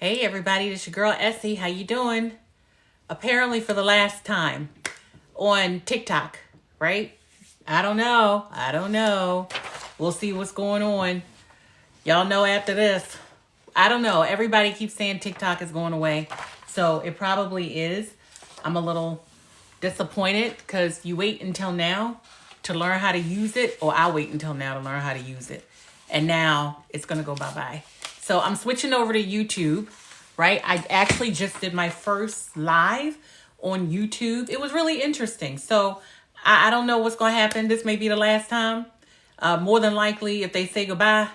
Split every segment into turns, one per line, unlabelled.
Hey everybody, this your girl Essie. How you doing? Apparently for the last time on TikTok, right? I don't know. We'll see what's going on. Y'all know after this. I don't know. Everybody keeps saying TikTok is going away. So it probably is. I'm a little disappointed because you wait until now to learn how to use it, or I wait until now to learn how to use it. And now it's going to go bye-bye. So I'm switching over to YouTube, right? I actually just did my first live on YouTube. It was really interesting. So I don't know what's going to happen. This may be the last time. More than likely, if they say goodbye,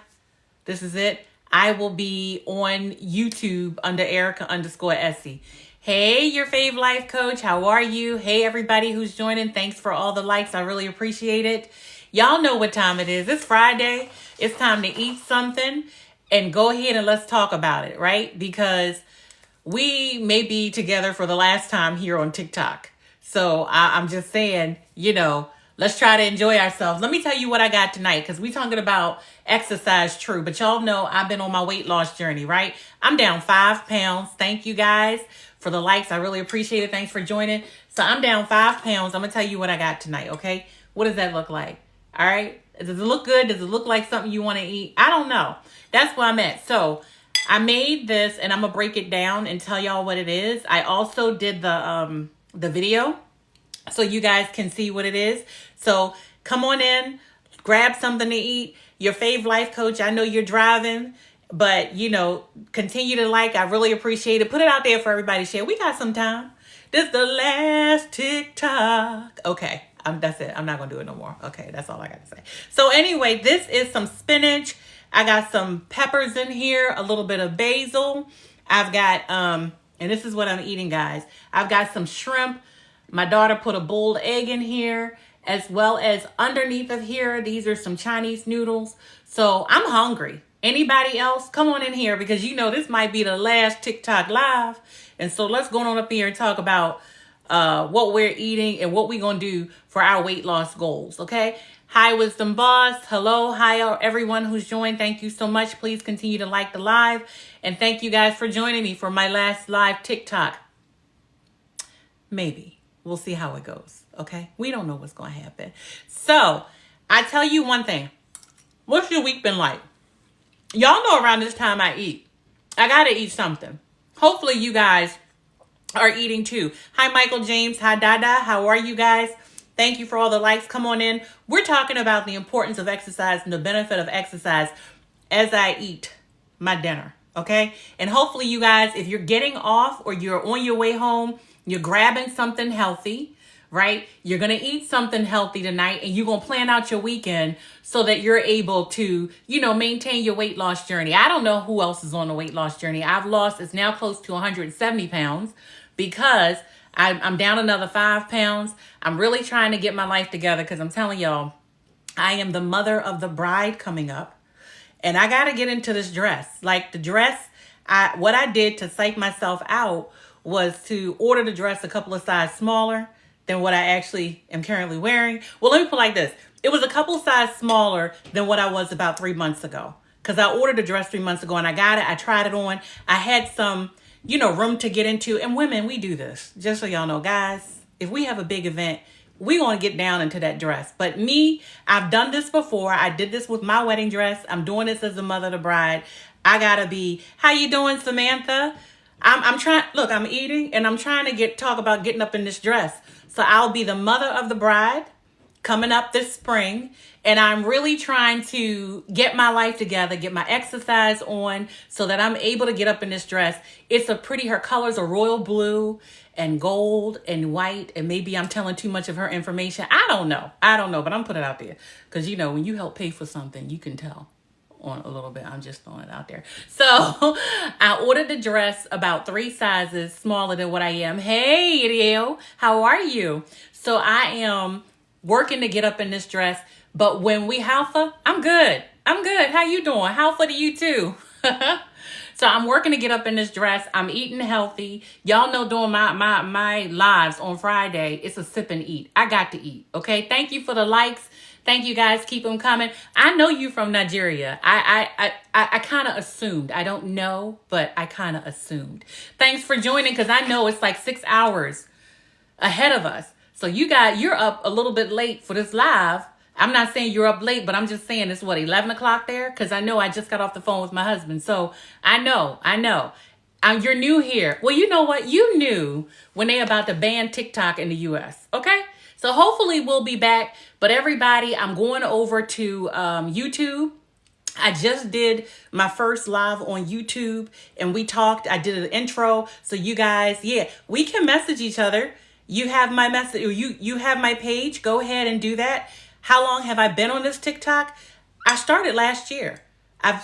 this is it. I will be on YouTube under Erica_Essie. Hey, your fave life coach. How are you? Hey, everybody who's joining. Thanks for all the likes. I really appreciate it. Y'all know what time it is. It's Friday. It's time to eat something and go ahead and let's talk about it, right? Because we may be together for the last time here on TikTok. So I'm just saying, let's try to enjoy ourselves. Let me tell you what I got tonight, because we talking about exercise, true. But y'all know I've been on my weight loss journey, right? I'm down 5 pounds. Thank you guys for the likes. I really appreciate it. Thanks for joining. So I'm down 5 pounds. I'm going to tell you what I got tonight, okay? What does that look like? All right? Does it look good? Does it look like something you want to eat? I don't know. That's where I'm at. So I made this, and I'm going to break it down and tell y'all what it is. I also did the video so you guys can see what it is. So come on in, grab something to eat. Your fave life coach, I know you're driving, but continue to like. I really appreciate it. Put it out there for everybody to share. We got some time. This is the last TikTok. Okay, that's it. I'm not going to do it no more. Okay, that's all I got to say. So anyway, this is some spinach. I got some peppers in here, a little bit of basil. I've got, and this is what I'm eating, guys. I've got some shrimp. My daughter put a boiled egg in here, as well as underneath of here, these are some Chinese noodles. So I'm hungry. Anybody else? Come on in here, because this might be the last TikTok live. And so let's go on up here and talk about what we're eating and what we're going to do for our weight loss goals, okay? Hi, Wisdom Boss. Hello. Hi, everyone who's joined. Thank you so much. Please continue to like the live. And thank you guys for joining me for my last live TikTok. Maybe. We'll see how it goes, okay? We don't know what's going to happen. So, I tell you one thing. What's your week been like? Y'all know around this time I eat. I got to eat something. Hopefully you guys are eating too. Hi, Michael James. Hi, Dada. How are you guys? Thank you for all the likes. Come on in. We're talking about the importance of exercise and the benefit of exercise as I eat my dinner, okay? And hopefully you guys, if you're getting off or you're on your way home, you're grabbing something healthy, right? You're going to eat something healthy tonight, and you're going to plan out your weekend so that you're able to, maintain your weight loss journey. I don't know who else is on the weight loss journey. It's now close to 170 pounds because I'm down another 5 pounds. I'm really trying to get my life together because I'm telling y'all, I am the mother of the bride coming up, and I got to get into this dress. Like the dress, what I did to psych myself out was to order the dress a couple of sizes smaller than what I actually am currently wearing. Well, let me put it like this. It was a couple sizes smaller than what I was about 3 months ago. Because I ordered the dress 3 months ago and I got it. I tried it on. I had some, room to get into. And women, we do this. Just so y'all know, guys, if we have a big event, we want to get down into that dress. But me, I've done this before. I did this with my wedding dress. I'm doing this as the mother of the bride. I got to be, how you doing, Samantha? I'm trying, look, I'm eating and I'm trying to talk about getting up in this dress. So I'll be the mother of the bride coming up this spring. And I'm really trying to get my life together, get my exercise on so that I'm able to get up in this dress. It's her colors are royal blue and gold and white. And maybe I'm telling too much of her information. I don't know, but I'm putting it out there. Because, when you help pay for something, you can tell on a little bit. I'm just throwing it out there. So I ordered the dress about 3 sizes smaller than what I am. Hey, Ariel, how are you? So I am working to get up in this dress. But when Halfa, I'm good. How you doing? Halfa to you too. So I'm working to get up in this dress. I'm eating healthy. Y'all know during my lives on Friday, it's a sip and eat. I got to eat. Okay. Thank you for the likes. Thank you guys. Keep them coming. I know you from Nigeria. I kind of assumed. I don't know, but I kind of assumed. Thanks for joining, because I know it's like 6 hours ahead of us. So you're up a little bit late for this live. I'm not saying you're up late, but I'm just saying it's 11 o'clock there? Because I know I just got off the phone with my husband. So I know. You're new here. Well, you know what? You knew when they about to ban TikTok in the US. Okay? So hopefully we'll be back. But everybody, I'm going over to YouTube. I just did my first live on YouTube and we talked. I did an intro. So you guys, we can message each other. You have my message, or you have my page. Go ahead and do that. How long have I been on this TikTok? I started last year. I've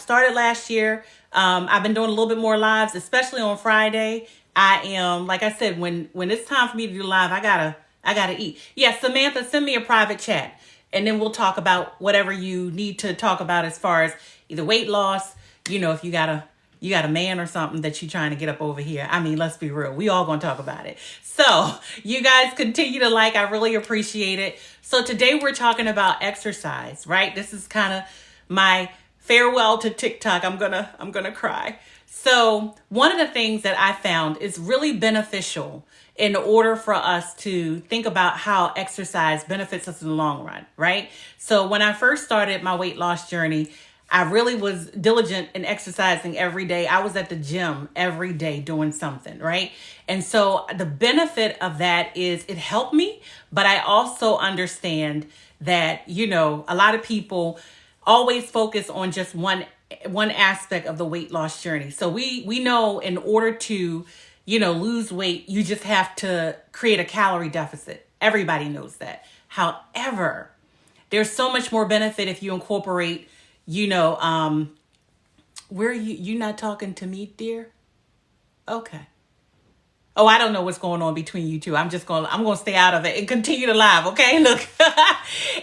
been doing a little bit more lives, especially on Friday. I am, like I said, when it's time for me to do live, I gotta eat. Yeah, Samantha, send me a private chat and then we'll talk about whatever you need to talk about as far as either weight loss, if you got a man or something that you're trying to get up over here. I mean, let's be real. We all gonna talk about it. So you guys continue to like. I really appreciate it. So today we're talking about exercise, right? This is kind of my farewell to TikTok. I'm gonna cry. So one of the things that I found is really beneficial in order for us to think about how exercise benefits us in the long run, right? So when I first started my weight loss journey, I really was diligent in exercising every day. I was at the gym every day doing something, right? And so the benefit of that is it helped me, but I also understand that, a lot of people always focus on just one aspect of the weight loss journey. So we know in order to, lose weight, you just have to create a calorie deficit. Everybody knows that. However, there's so much more benefit if you incorporate, where you not talking to me, dear? Okay. Oh, I don't know what's going on between you two. I'm going to stay out of it and continue to live. Okay. Look,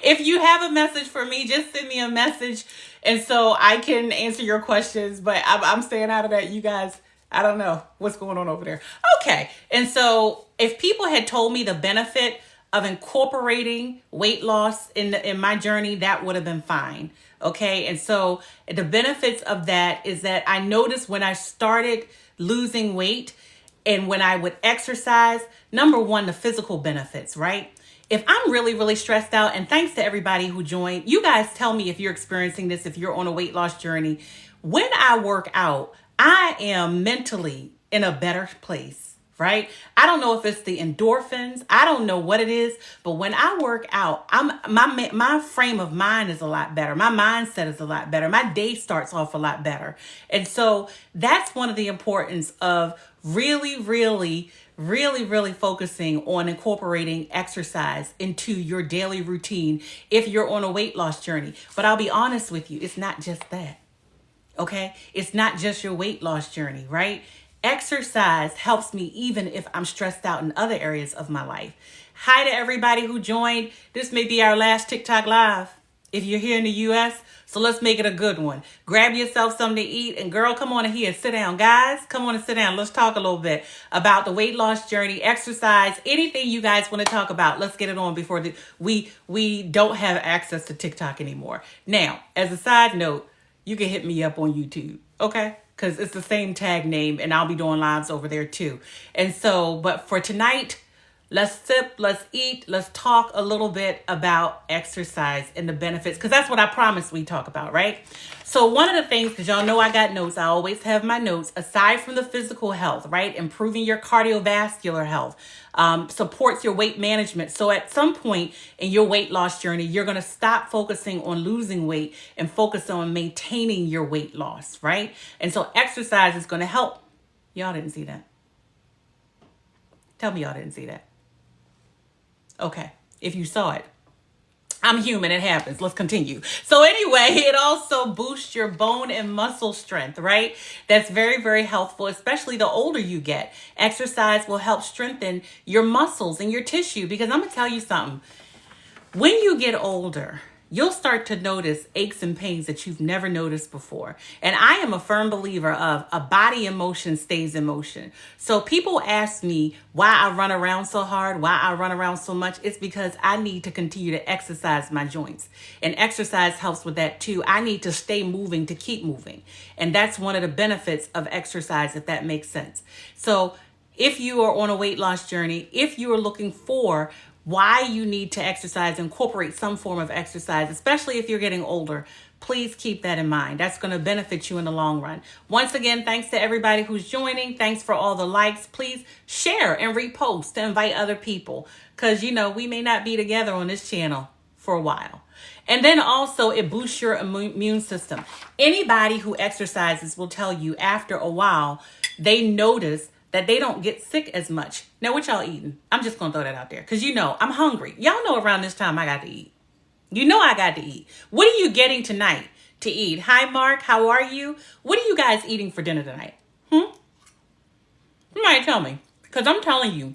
if you have a message for me, just send me a message. And so I can answer your questions, but I'm staying out of that. You guys, I don't know what's going on over there. Okay. And so if people had told me the benefit of incorporating weight loss in my journey, that would have been fine. Okay. And so the benefits of that is that I noticed when I started losing weight and when I would exercise, number one, the physical benefits, right? If I'm really, really stressed out, and thanks to everybody who joined, you guys tell me if you're experiencing this, if you're on a weight loss journey. When I work out, I am mentally in a better place, right? I don't know if it's the endorphins. I don't know what it is, but when I work out, my frame of mind is a lot better. My mindset is a lot better. My day starts off a lot better. And so that's one of the importance of really focusing on incorporating exercise into your daily routine if you're on a weight loss journey. But I'll be honest with you, it's not just that. Okay? It's not just your weight loss journey, right? Exercise helps me even if I'm stressed out in other areas of my life. Hi to everybody who joined. This may be our last TikTok live if you're here in the US. So let's make it a good one. Grab yourself something to eat. And girl, come on in here. Sit down. Guys, come on and sit down. Let's talk a little bit about the weight loss journey, exercise, anything you guys want to talk about. Let's get it on before we don't have access to TikTok anymore. Now, as a side note, you can hit me up on YouTube. Okay? Because it's the same tag name and I'll be doing lives over there too. And so, but for tonight, let's sip, let's eat, let's talk a little bit about exercise and the benefits, because that's what I promised we talk about, right? So one of the things, because y'all know I got notes, I always have my notes, aside from the physical health, right? Improving your cardiovascular health, supports your weight management. So at some point in your weight loss journey, you're going to stop focusing on losing weight and focus on maintaining your weight loss, right? And so exercise is going to help. Y'all didn't see that. Tell me y'all didn't see that. Okay, if you saw it. I'm human, it happens. Let's continue. So anyway, it also boosts your bone and muscle strength, right? That's very, very helpful, especially the older you get. Exercise will help strengthen your muscles and your tissue, because I'm going to tell you something. When you get older, you'll start to notice aches and pains that you've never noticed before. And I am a firm believer of a body in motion stays in motion. So people ask me why I run around so hard, why I run around so much. It's because I need to continue to exercise my joints. And exercise helps with that too. I need to stay moving to keep moving. And that's one of the benefits of exercise, if that makes sense. So if you are on a weight loss journey, if you are looking for why you need to exercise, incorporate some form of exercise, especially if you're getting older, please keep that in mind. That's going to benefit you in the long run. Once again, thanks to everybody who's joining. Thanks for all the likes. Please share and repost to invite other people, because, you know, we may not be together on this channel for a while. And then also it boosts your immune system. Anybody who exercises will tell you after a while, they notice that they don't get sick as much. Now, what y'all eating? I'm just going to throw that out there because, you know, I'm hungry. Y'all know around this time I got to eat. You know I got to eat. What are you getting tonight to eat? Hi, Mark. How are you? What are you guys eating for dinner tonight? Somebody tell me, because I'm telling you,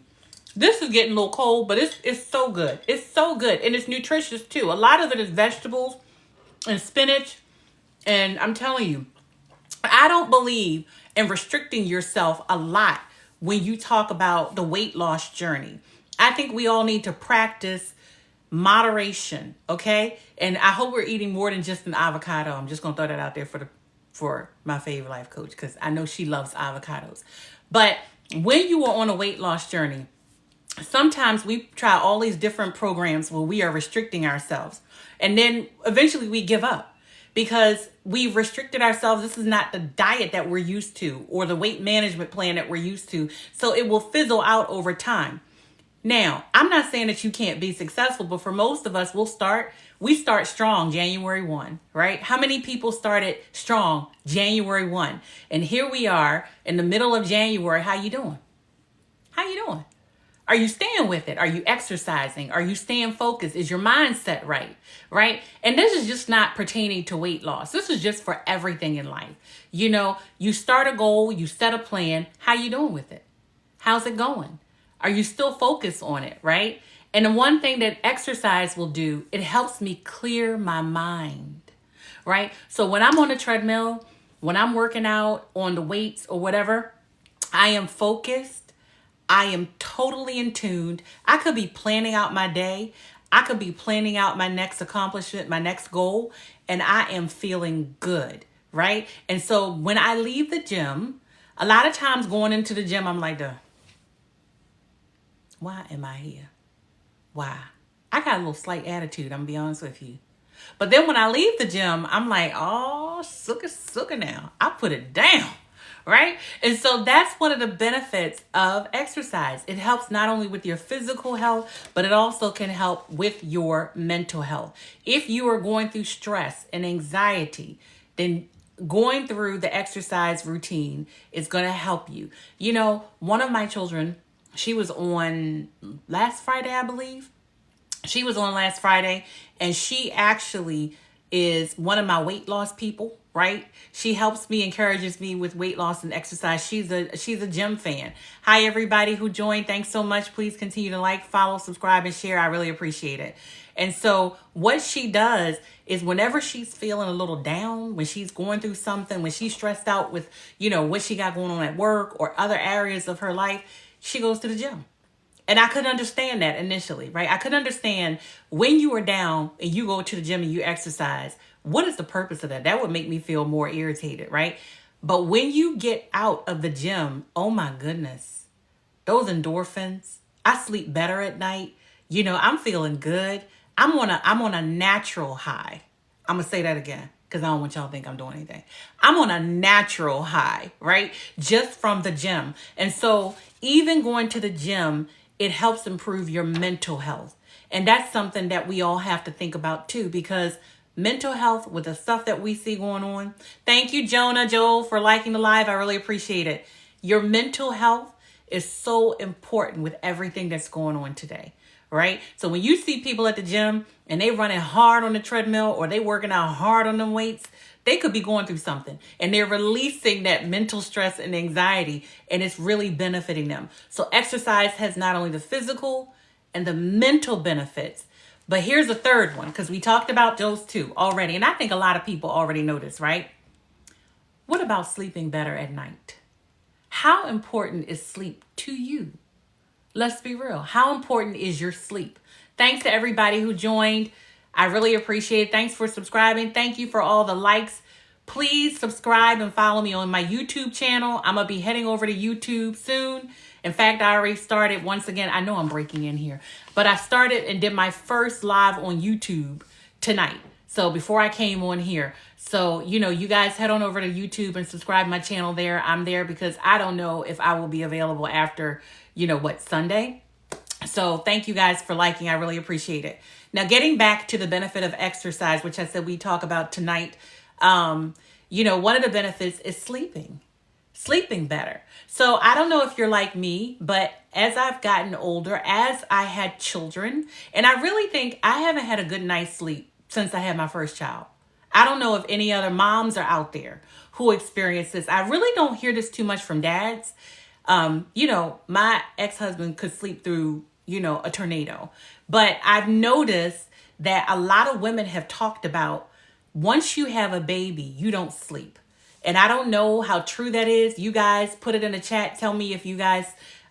this is getting a little cold, but it's so good. It's so good, and it's nutritious too. A lot of it is vegetables and spinach, and I'm telling you, I don't believe in restricting yourself a lot when you talk about the weight loss journey. I think we all need to practice moderation, okay? And I hope we're eating more than just an avocado. I'm just gonna throw that out there for my favorite life coach, because I know she loves avocados. But when you are on a weight loss journey, sometimes we try all these different programs where we are restricting ourselves, and then eventually we give up because we've restricted ourselves. This is not the diet that we're used to or the weight management plan that we're used to. So it will fizzle out over time. Now, I'm not saying that you can't be successful, but for most of us, we start strong January 1, right? How many people started strong January 1? And here we are in the middle of January. How you doing? How you doing? Are you staying with it? Are you exercising? Are you staying focused? Is your mindset right? Right? And this is just not pertaining to weight loss. This is just for everything in life. You know, you start a goal, you set a plan. How you doing with it? How's it going? Are you still focused on it? Right? And the one thing that exercise will do, it helps me clear my mind. Right? So when I'm on a treadmill, when I'm working out on the weights or whatever, I am focused. I am totally in tune. I could be planning out my day. I could be planning out my next accomplishment, my next goal, and I am feeling good, right? And so when I leave the gym, a lot of times going into the gym, I'm like, why am I here? Why? I got a little slight attitude, I'm gonna be honest with you. But then when I leave the gym, I'm like, oh, suka now. I put it down. Right? And so that's one of the benefits of exercise. It helps not only with your physical health, but it also can help with your mental health. If you are going through stress and anxiety, then going through the exercise routine is going to help you. You know, one of my children, she was on last Friday, I believe. She was on last Friday, and she actually is one of my weight loss people, right? She helps me, encourages me with weight loss and exercise. She's a gym fan. Hi, everybody who joined. Thanks so much. Please continue to like, follow, subscribe, and share. I really appreciate it. And so what she does is whenever she's feeling a little down, when she's going through something, when she's stressed out with, you know, what she got going on at work or other areas of her life, she goes to the gym. And I couldn't understand that initially, right? I couldn't understand when you are down and you go to the gym and you exercise, what is the purpose of that? That would make me feel more irritated, right? But when you get out of the gym, oh my goodness, those endorphins, I sleep better at night. You know, I'm feeling good. I'm on a natural high. I'm going to say that again, because I don't want y'all to think I'm doing anything. I'm on a natural high, right? Just from the gym. And so even going to the gym, it helps improve your mental health. And that's something that we all have to think about too, because mental health with the stuff that we see going on. Thank you, Jonah, Joel, for liking the live. I really appreciate it. Your mental health is so important with everything that's going on today, right? So when you see people at the gym and they running hard on the treadmill or they working out hard on the weights, they could be going through something and they're releasing that mental stress and anxiety, and it's really benefiting them. So exercise has not only the physical and the mental benefits But here's a third one, because we talked about those two already. And I think a lot of people already know this, right? What about sleeping better at night? How important is sleep to you? Let's be real. How important is your sleep? Thanks to everybody who joined. I really appreciate it. Thanks for subscribing. Thank you for all the likes. Please subscribe and follow me on my YouTube channel. I'm going to be heading over to YouTube soon. In fact, I already started once again. I know I'm breaking in here, but I started and did my first live on YouTube tonight. So before I came on here. So, you guys head on over to YouTube and subscribe my channel there. I'm there because I don't know if I will be available after, Sunday. So thank you guys for liking. I really appreciate it. Now, getting back to the benefit of exercise, which I said we talk about tonight. One of the benefits is sleeping better. So I don't know if you're like me, but as I've gotten older, as I had children, and I really think I haven't had a good night's sleep since I had my first child. I don't know if any other moms are out there who experience this. I really don't hear this too much from dads. My ex-husband could sleep through, a tornado. But I've noticed that a lot of women have talked about once you have a baby, you don't sleep. And I don't know how true that is. You guys put it in the chat. Tell me if you guys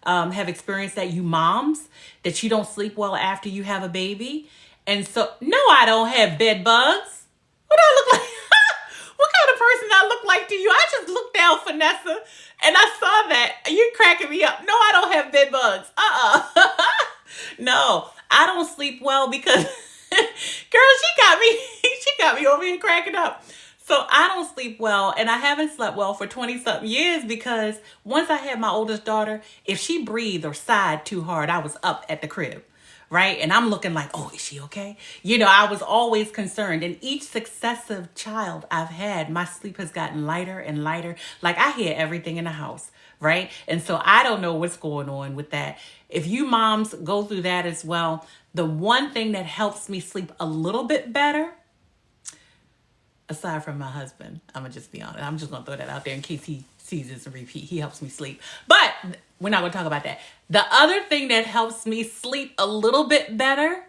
have experienced that, you moms, that you don't sleep well after you have a baby. And so, no, I don't have bed bugs. What do I look like? What kind of person I look like to you? I just looked down, Vanessa, and I saw that. You're cracking me up. No, I don't have bed bugs. No, I don't sleep well because, girl, she got me over here cracking up. So I don't sleep well, and I haven't slept well for 20-something years because once I had my oldest daughter, if she breathed or sighed too hard, I was up at the crib. Right? And I'm looking like, oh, is she okay? I was always concerned. And each successive child I've had, my sleep has gotten lighter and lighter. Like I hear everything in the house, right? And so I don't know what's going on with that. If you moms go through that as well, the one thing that helps me sleep a little bit better, aside from my husband, I'm going to just be honest. I'm just going to throw that out there in case he sees this and repeat. He helps me sleep. But we're not going to talk about that. The other thing that helps me sleep a little bit better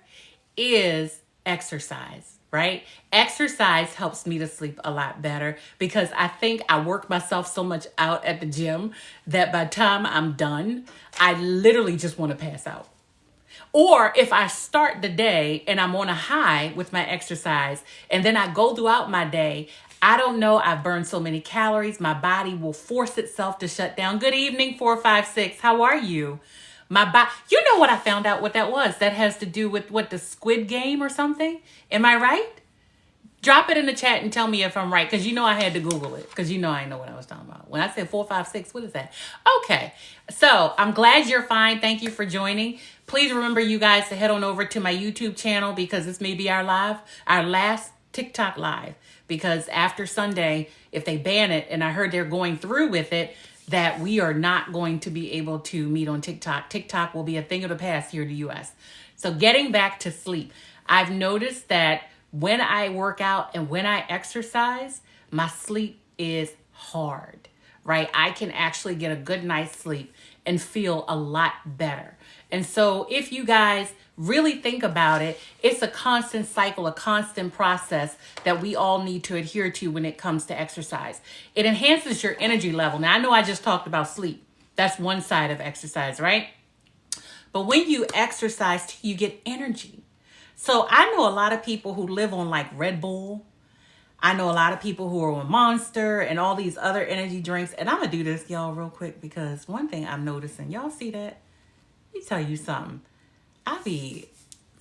is exercise, right? Exercise helps me to sleep a lot better because I think I work myself so much out at the gym that by the time I'm done, I literally just want to pass out. Or if I start the day and I'm on a high with my exercise and then I go throughout my day, I don't know, I've burned so many calories, my body will force itself to shut down. Good evening, 456. How are you? My body, you know what I found out what that was? That has to do with the Squid Game or something? Am I right? Drop it in the chat and tell me if I'm right, because I had to Google it, because I didn't know what I was talking about. When I said 456, what is that? Okay, so I'm glad you're fine. Thank you for joining. Please remember, you guys, to head on over to my YouTube channel because this may be our last TikTok live. Because after Sunday, if they ban it, and I heard they're going through with it, that we are not going to be able to meet on TikTok. TikTok will be a thing of the past here in the U.S. So getting back to sleep, I've noticed that when I work out and when I exercise, my sleep is hard, right? I can actually get a good night's sleep and feel a lot better. And so if you guys really think about it, it's a constant cycle, a constant process that we all need to adhere to when it comes to exercise. It enhances your energy level. Now, I know I just talked about sleep. That's one side of exercise, right? But when you exercise, you get energy. So I know a lot of people who live on like Red Bull. I know a lot of people who are on Monster and all these other energy drinks. And I'm going to do this, y'all, real quick, because one thing I'm noticing, y'all see that? Let me tell you something. I be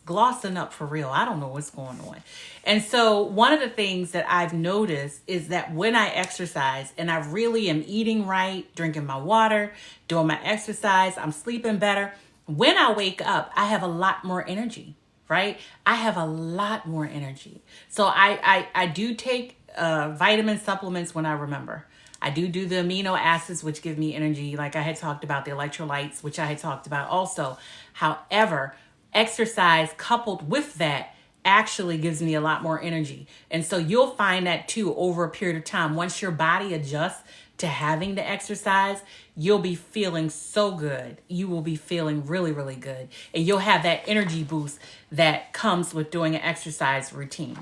glossing up for real. I don't know what's going on. And so one of the things that I've noticed is that when I exercise and I really am eating right, drinking my water, doing my exercise, I'm sleeping better. When I wake up, I have a lot more energy, right? I have a lot more energy. So I do take vitamin supplements when I remember. I do the amino acids, which give me energy. Like I had talked about the electrolytes, which I had talked about also. However, exercise coupled with that actually gives me a lot more energy. And so you'll find that too over a period of time. Once your body adjusts to having the exercise, you'll be feeling so good. You will be feeling really, really good. And you'll have that energy boost that comes with doing an exercise routine.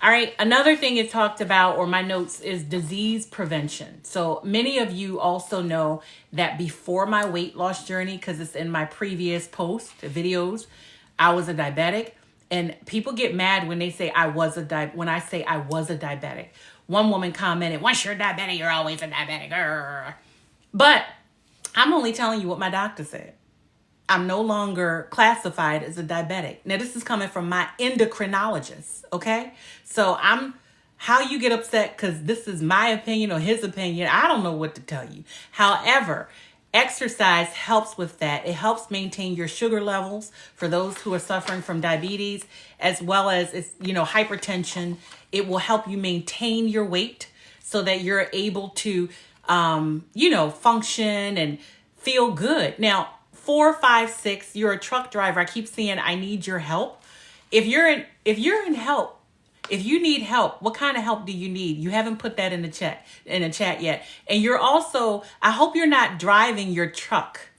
All right, another thing it talked about, or my notes, is disease prevention. So many of you also know that before my weight loss journey, because it's in my previous post videos, I was a diabetic. And people get mad when they say when I say I was a diabetic. One woman commented, once you're diabetic, you're always a diabetic. Grr. But I'm only telling you what my doctor said. I'm no longer classified as a diabetic. Now, this is coming from my endocrinologist, okay? So how you get upset because this is my opinion or his opinion, I don't know what to tell you. However, exercise helps with that. It helps maintain your sugar levels for those who are suffering from diabetes, as well as hypertension. It will help you maintain your weight so that you're able to, function and feel good. Now, 4, 5, 6, you're a truck driver. I keep saying I need your help. If you need help, what kind of help do you need? You haven't put that in the chat yet. And you're also, I hope you're not driving your truck,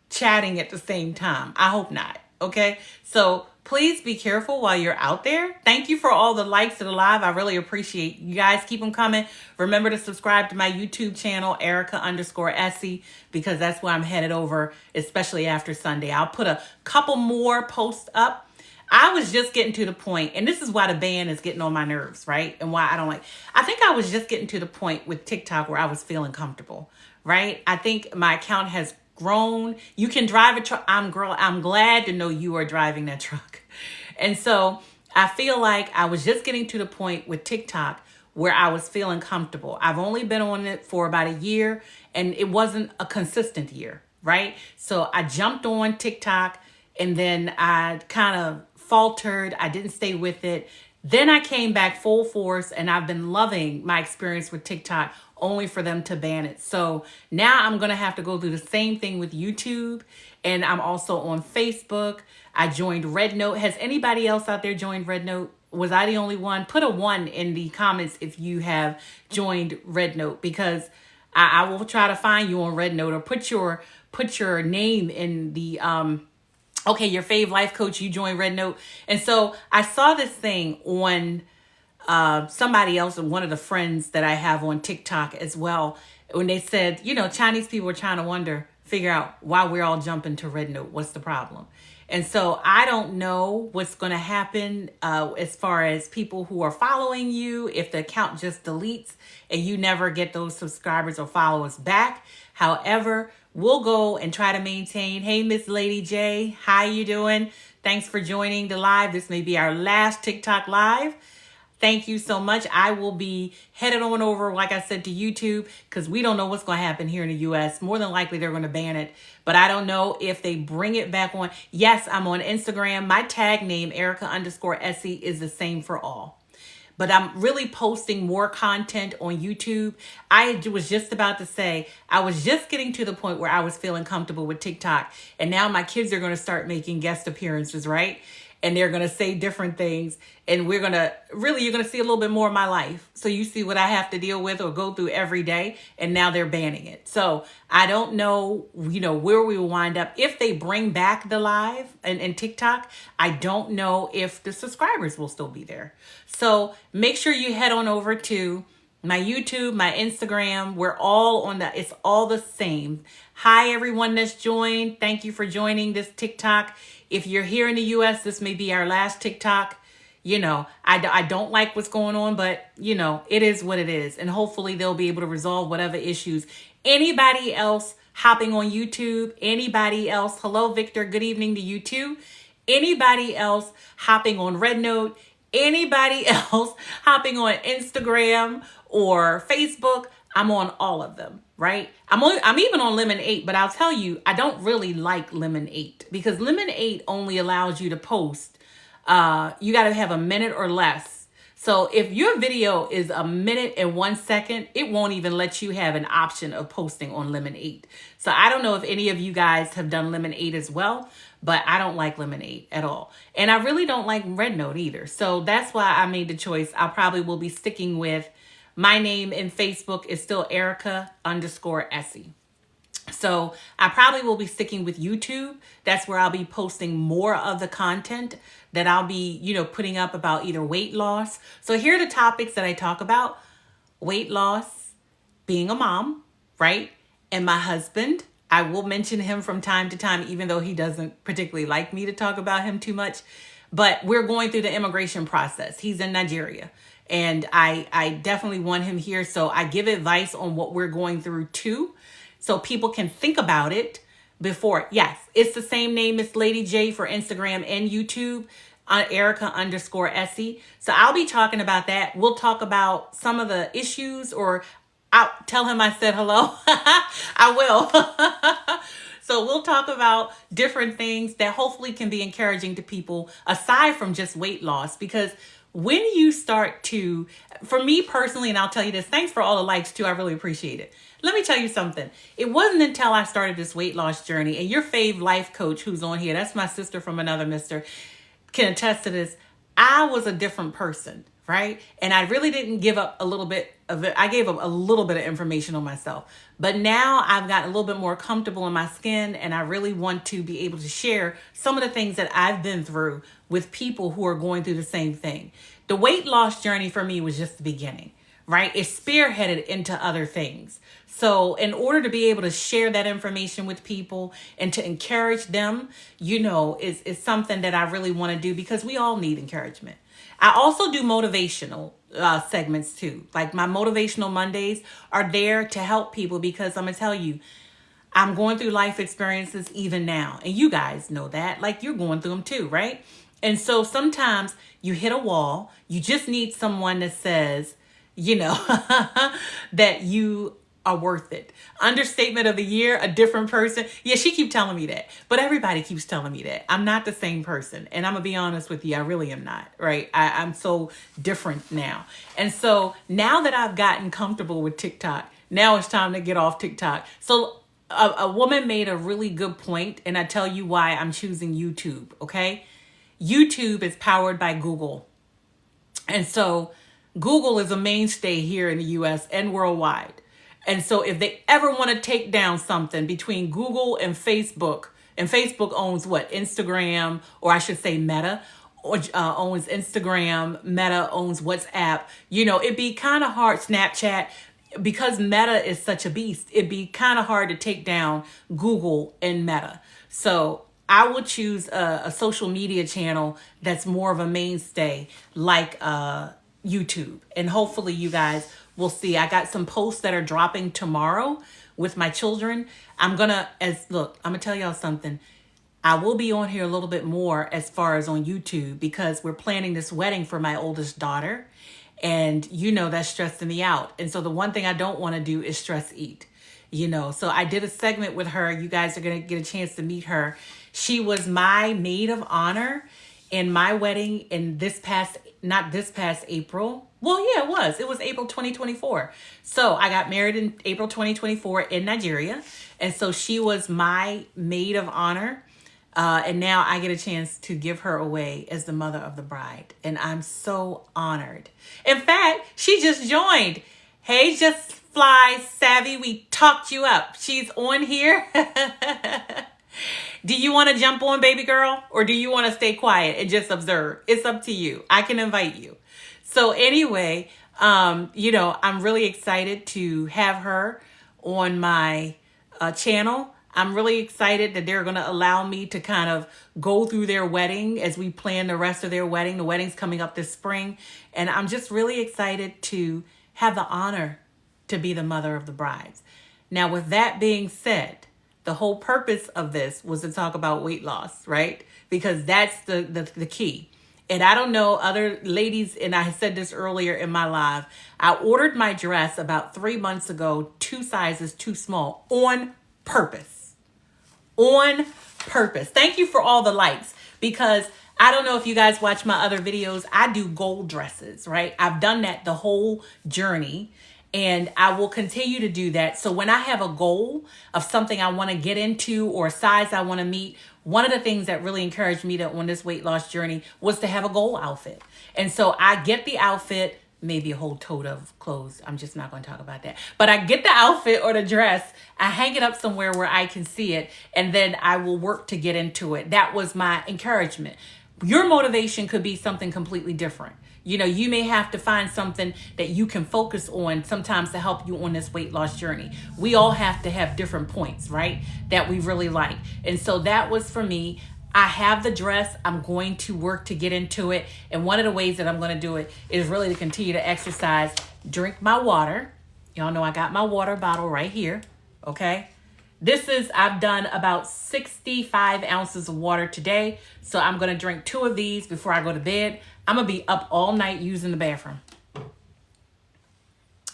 chatting at the same time. I hope not. Okay. So please be careful while you're out there. Thank you for all the likes to the live. I really appreciate you guys. Keep them coming. Remember to subscribe to my YouTube channel, Erica_Essie, because that's where I'm headed over, especially after Sunday. I'll put a couple more posts up. I was just getting to the point, and this is why the ban is getting on my nerves, right? And why I think I was just getting to the point with TikTok where I was feeling comfortable, right? I think my account has grown. You can drive a truck. I'm glad to know you are driving that truck. And so I feel like I was just getting to the point with TikTok where I was feeling comfortable. I've only been on it for about a year, and it wasn't a consistent year, right? So I jumped on TikTok, and then I kind of faltered. I didn't stay with it. Then I came back full force, and I've been loving my experience with TikTok, only for them to ban it. So now I'm going to have to go through the same thing with YouTube, and I'm also on Facebook. I joined RedNote. Has anybody else out there joined RedNote? Was I the only one? Put a 1 in the comments if you have joined RedNote, because I will try to find you on RedNote, or put your name in the okay, your fave life coach, you joined RedNote. And so I saw this thing on somebody else, one of the friends that I have on TikTok as well, when they said, Chinese people are trying to figure out why we're all jumping to RedNote. What's the problem? And so I don't know what's going to happen as far as people who are following you, if the account just deletes and you never get those subscribers or followers back. However, we'll go and try to maintain. Hey, Miss Lady J, how you doing? Thanks for joining the live. This may be our last TikTok live. Thank you so much. I will be headed on over, like I said, to YouTube, because we don't know what's going to happen here in the U.S. More than likely, they're going to ban it. But I don't know if they bring it back on. Yes, I'm on Instagram. My tag name, Erica_Essie, is the same for all. But I'm really posting more content on YouTube. I was just about to say, I was just getting to the point where I was feeling comfortable with TikTok. And now my kids are going to start making guest appearances, right? And they're going to say different things. And you're going to see a little bit more of my life. So you see what I have to deal with or go through every day. And now they're banning it. So I don't know, where we will wind up. If they bring back the live and TikTok, I don't know if the subscribers will still be there. So make sure you head on over to my YouTube, my Instagram. We're all it's all the same. Hi, everyone that's joined. Thank you for joining this TikTok. If you're here in the U.S., this may be our last TikTok. I don't like what's going on, but, it is what it is. And hopefully they'll be able to resolve whatever issues. Anybody else hopping on YouTube? Anybody else? Hello, Victor. Good evening to you too. Anybody else hopping on RedNote? Anybody else hopping on Instagram or Facebook? I'm on all of them, right? I'm even on Lemon8, but I'll tell you, I don't really like Lemon8 because Lemon8 only allows you to post. You got to have a minute or less So if your video is a minute and 1 second, it won't even let you have an option of posting on Lemon8. So I don't know if any of you guys have done Lemon8 as well, but I don't like Lemon8 at all. And I really don't like RedNote either. So that's why I made the choice. I probably will be sticking with my name in Facebook is still Erica_Essie. So I probably will be sticking with YouTube. That's where I'll be posting more of the content that I'll be, putting up about either weight loss. So here are the topics that I talk about: weight loss, being a mom, right? And my husband. I will mention him from time to time, even though he doesn't particularly like me to talk about him too much. But we're going through the immigration process. He's in Nigeria. And I definitely want him here. So I give advice on what we're going through too, so people can think about it before. Yes, it's the same name as Lady J for Instagram and YouTube, Erica_Essie. So I'll be talking about that. We'll talk about some of the issues, or I'll tell him I said hello. I will. So we'll talk about different things that hopefully can be encouraging to people aside from just weight loss. Because when you start to, for me personally, and I'll tell you this, thanks for all the likes too. I really appreciate it. Let me tell you something. It wasn't until I started this weight loss journey, and your fave life coach who's on here, that's my sister from another mister, can attest to this. I was a different person, right? And I really didn't give up a little bit of it. I gave up a little bit of information on myself. But now I've gotten a little bit more comfortable in my skin, and I really want to be able to share some of the things that I've been through with people who are going through the same thing. The weight loss journey for me was just the beginning, right? It spearheaded into other things. So in order to be able to share that information with people and to encourage them, is something that I really want to do, because we all need encouragement. I also do motivational segments too. Like my Motivational Mondays are there to help people, because I'm going to tell you, I'm going through life experiences even now. And you guys know that, like you're going through them too, right? And so sometimes you hit a wall. You just need someone that says, that you are worth it. Understatement of the year, a different person. Yeah, she keeps telling me that, but everybody keeps telling me that. I'm not the same person. And I'm going to be honest with you, I really am not, right? I'm so different now. And so now that I've gotten comfortable with TikTok, now it's time to get off TikTok. So a woman made a really good point, and I tell you why I'm choosing YouTube, okay? YouTube is powered by Google. And so Google is a mainstay here in the US and worldwide. And so if they ever want to take down something between Google and Facebook owns what? Instagram, or I should say Meta, or owns Instagram, Meta owns WhatsApp. It'd be kind of hard, Snapchat, because Meta is such a beast, it'd be kind of hard to take down Google and Meta. So I would choose a social media channel that's more of a mainstay, like YouTube. And hopefully you guys will see. I got some posts that are dropping tomorrow with my children. I'm going to tell y'all something. I will be on here a little bit more as far as on YouTube, because we're planning this wedding for my oldest daughter. And that's stressing me out. And so the one thing I don't want to do is stress eat. So I did a segment with her. You guys are going to get a chance to meet her. She was my maid of honor in my wedding in not this past April. Well, yeah, it was April 2024. So I got married in April 2024 in Nigeria. And so she was my maid of honor. And now I get a chance to give her away as the mother of the bride. And I'm so honored. In fact, she just joined. Hey, Just Fly Savvy, we talked you up. She's on here. Do you want to jump on, baby girl? Or do you want to stay quiet and just observe? It's up to you. I can invite you. So anyway, I'm really excited to have her on my channel. I'm really excited that they're going to allow me to kind of go through their wedding as we plan the rest of their wedding. The wedding's coming up this spring. And I'm just really excited to have the honor to be the mother of the brides. Now, with that being said, the whole purpose of this was to talk about weight loss, right? Because that's the key. And I don't know other ladies, and I said this earlier in my live, I ordered my dress about 3 months ago, 2 sizes too small, on purpose. On purpose. Thank you for all the likes, because I don't know if you guys watch my other videos. I do goal dresses, right? I've done that the whole journey, and I will continue to do that. So when I have a goal of something I want to get into or a size I want to meet, one of the things that really encouraged me to on this weight loss journey was to have a goal outfit. And so I get the outfit, maybe a whole tote of clothes. I'm just not going to talk about that. But I get the outfit or the dress, I hang it up somewhere where I can see it, and then I will work to get into it. That was my encouragement. Your motivation could be something completely different. You know, you may have to find something that you can focus on sometimes to help you on this weight loss journey. We all have to have different points, right? That we really like. And so that was for me. I have the dress. I'm going to work to get into it. And one of the ways that I'm going to do it is really to continue to exercise, drink my water. Y'all know I got my water bottle right here. Okay. I've done about 65 ounces of water today. So I'm going to drink 2 of these before I go to bed. I'm going to be up all night using the bathroom.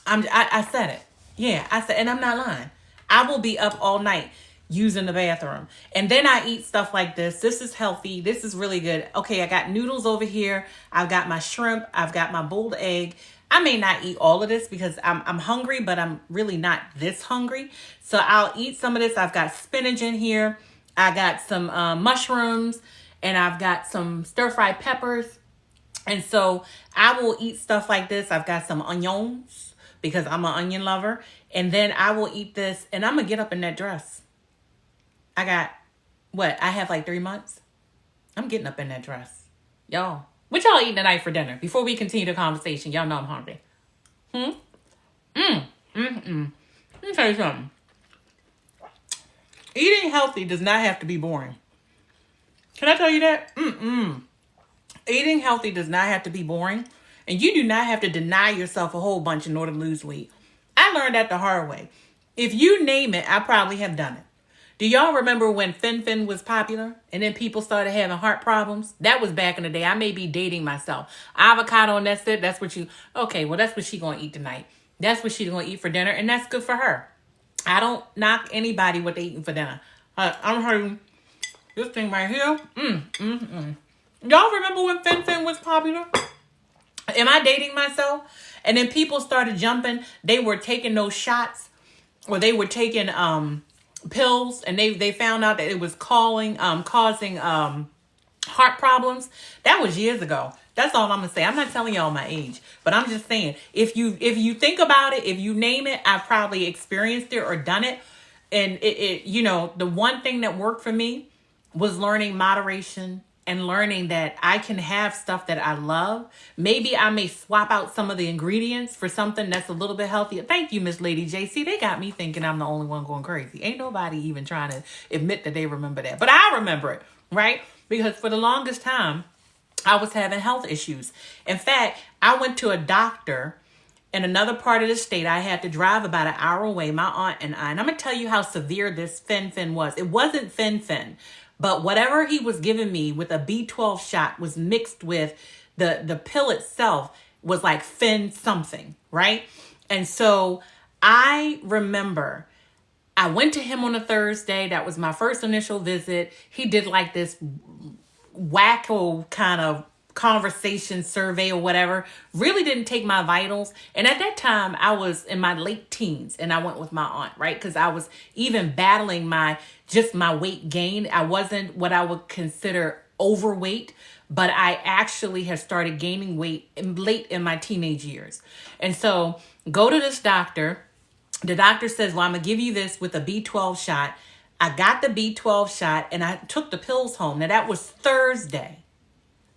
I said it. Yeah, I said, and I'm not lying. I will be up all night using the bathroom. And then I eat stuff like this. This is healthy. This is really good. Okay, I got noodles over here. I've got my shrimp. I've got my boiled egg. I may not eat all of this because I'm hungry, but I'm really not this hungry. So I'll eat some of this. I've got spinach in here. I got some mushrooms, and I've got some stir-fried peppers. And so I will eat stuff like this. I've got some onions because I'm an onion lover. And then I will eat this, and I'm going to get up in that dress. I got, I have like 3 months. I'm getting up in that dress. Y'all, what y'all eating tonight for dinner? Before we continue the conversation, y'all know I'm hungry. Let me tell you something. Eating healthy does not have to be boring. Can I tell you that? Eating healthy does not have to be boring. And you do not have to deny yourself a whole bunch in order to lose weight. I learned that the hard way. If you name it, I probably have done it. Do y'all remember when Fen was popular and then people started having heart problems? That was back in the day. I may be dating myself. Avocado and that's it. That's what that's what she going to eat tonight. That's what she's going to eat for dinner, and that's good for her. I don't knock anybody what they eating for dinner. I'm hurting this thing right here. Y'all remember when Fen was popular? Am I dating myself? And then people started jumping. They were taking those shots, or they were taking pills, and they found out that it was causing heart problems. That was years ago. That's all I'm gonna say. I'm not telling y'all my age, but I'm just saying, if you think about it, if you name it, I've probably experienced it or done it. And it the one thing that worked for me was learning moderation and learning that I can have stuff that I love. Maybe I may swap out some of the ingredients for something that's a little bit healthier. Thank you, Miss Lady J. See, they got me thinking I'm the only one going crazy. Ain't nobody even trying to admit that they remember that. But I remember it, right? Because for the longest time, I was having health issues. In fact, I went to a doctor in another part of the state. I had to drive about an hour away, my aunt and I. And I'm going to tell you how severe this Fen was. It wasn't Fen. But whatever he was giving me with a B12 shot was mixed with the pill itself was like Fen something, right? And so I remember I went to him on a Thursday. That was my first initial visit. He did like this wacko kind of conversation survey or whatever. Really didn't take my vitals. And at that time, I was in my late teens, and I went with my aunt, right? Because I was even battling my weight gain. I wasn't what I would consider overweight, but I actually had started gaining weight late in my teenage years. And so go to this doctor. The doctor says, well, I'm going to give you this with a B12 shot. I got the B12 shot, and I took the pills home. Now, that was Thursday.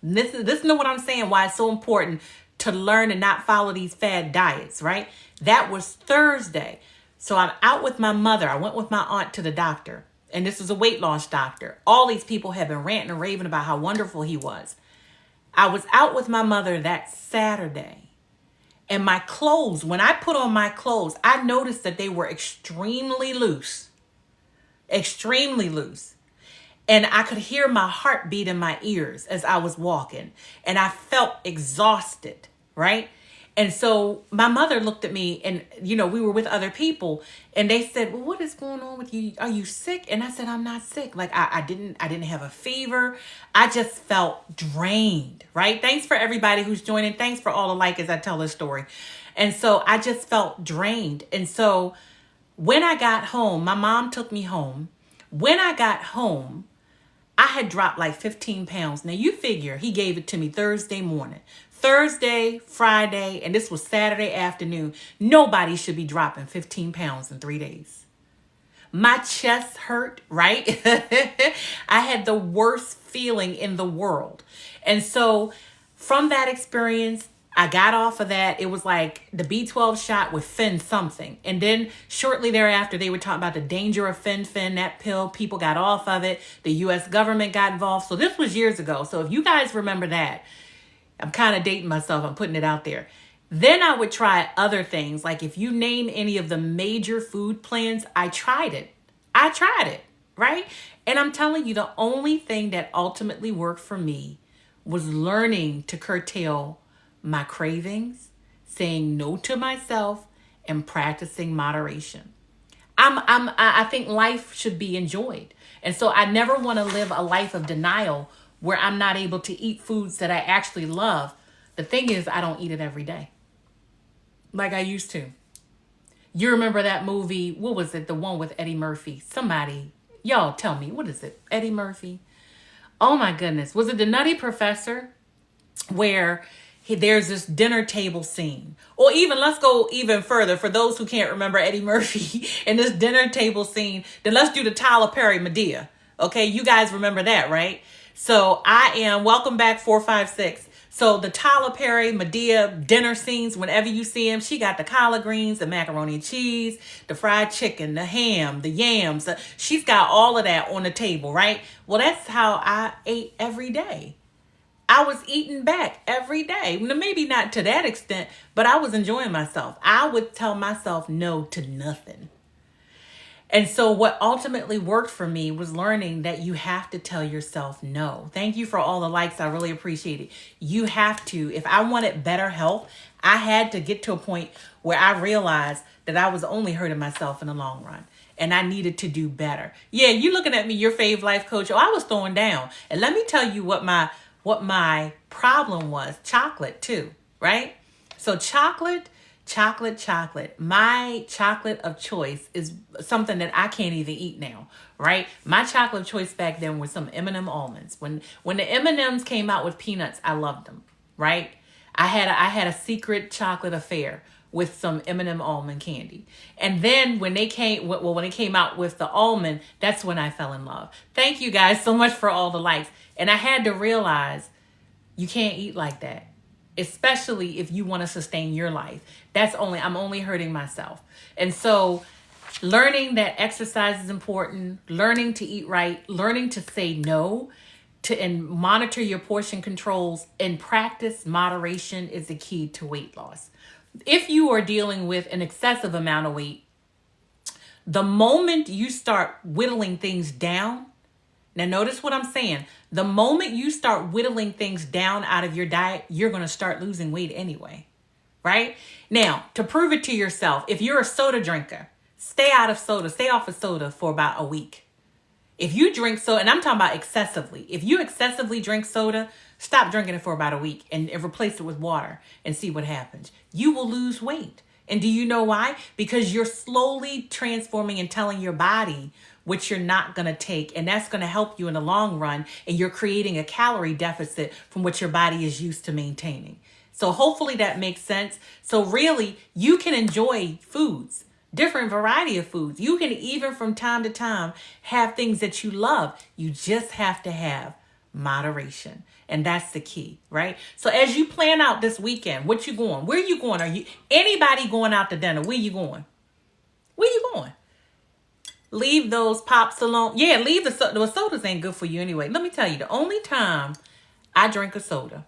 Listen to what I'm saying, why it's so important to learn and not follow these fad diets, right? That was Thursday. So I'm out with my mother. I went with my aunt to the doctor, and this was a weight loss doctor. All these people have been ranting and raving about how wonderful he was. I was out with my mother that Saturday, and my clothes, when I put on my clothes, I noticed that they were extremely loose. And I could hear my heartbeat in my ears as I was walking. And I felt exhausted, right? And so my mother looked at me and, we were with other people and they said, well, what is going on with you? Are you sick? And I said, I'm not sick. Like I didn't have a fever. I just felt drained, right? Thanks for everybody who's joining. Thanks for all the like as I tell this story. And so I just felt drained. And so when I got home, my mom took me home. When I got home, I had dropped like 15 pounds. Now you figure he gave it to me Thursday morning. Thursday, Friday, and this was Saturday afternoon. Nobody should be dropping 15 pounds in 3 days. My chest hurt, right? I had the worst feeling in the world. And so from that experience, I got off of that. It was like the B12 shot with Fen something. And then shortly thereafter, they were talking about the danger of Fen, that pill. People got off of it. The U.S. government got involved. So this was years ago. So if you guys remember that, I'm kind of dating myself. I'm putting it out there. Then I would try other things. Like if you name any of the major food plans, I tried it. Right? And I'm telling you, the only thing that ultimately worked for me was learning to curtail my cravings, saying no to myself, and practicing moderation. I think life should be enjoyed. And so I never want to live a life of denial where I'm not able to eat foods that I actually love. The thing is, I don't eat it every day like I used to. You remember that movie? What was it? The one with Eddie Murphy. Somebody, y'all tell me, what is it? Eddie Murphy. Oh my goodness. Was it The Nutty Professor? Where there's this dinner table scene. Or even, let's go even further. For those who can't remember Eddie Murphy in this dinner table scene, then let's do the Tyler Perry Medea. Okay, you guys remember that, right? So welcome back 456. So the Tyler Perry Medea dinner scenes, whenever you see him, she got the collard greens, the macaroni and cheese, the fried chicken, the ham, the yams. She's got all of that on the table, right? Well, that's how I ate every day. I was eating back every day. Maybe not to that extent, but I was enjoying myself. I would tell myself no to nothing. And so what ultimately worked for me was learning that you have to tell yourself no. Thank you for all the likes. I really appreciate it. You have to. If I wanted better health, I had to get to a point where I realized that I was only hurting myself in the long run. And I needed to do better. Yeah, you looking at me, your fave life coach. Oh, I was throwing down. And let me tell you what my problem was. Chocolate too, right? So chocolate. My chocolate of choice is something that I can't even eat now, right? My chocolate of choice back then was some M&M almonds. When the M&Ms came out with peanuts, I loved them, right? I had a secret chocolate affair with some M&M almond candy. And then when they came out with the almond, that's when I fell in love. Thank you guys so much for all the likes. And I had to realize you can't eat like that. Especially if you want to sustain your life. I'm only hurting myself. And so learning that exercise is important, learning to eat right, learning to say no, and monitor your portion controls and practice moderation is the key to weight loss. If you are dealing with an excessive amount of weight, the moment you start whittling things down, now notice what I'm saying. The moment you start whittling things down out of your diet, you're going to start losing weight anyway, right? Now, to prove it to yourself, if you're a soda drinker, stay off of soda for about a week. If you drink soda, and I'm talking about excessively, if you excessively drink soda, stop drinking it for about a week and replace it with water and see what happens. You will lose weight. And do you know why? Because you're slowly transforming and telling your body which you're not going to take. And that's going to help you in the long run. And you're creating a calorie deficit from what your body is used to maintaining. So hopefully that makes sense. So really, you can enjoy foods, different variety of foods. You can even from time to time have things that you love. You just have to have moderation. And that's the key, right? So as you plan out this weekend, what you going? Where you going? Are you anybody going out to dinner? Where you going? Where you going? Leave those pops alone. Yeah, leave the sodas ain't good for you anyway. Let me tell you, the only time I drink a soda,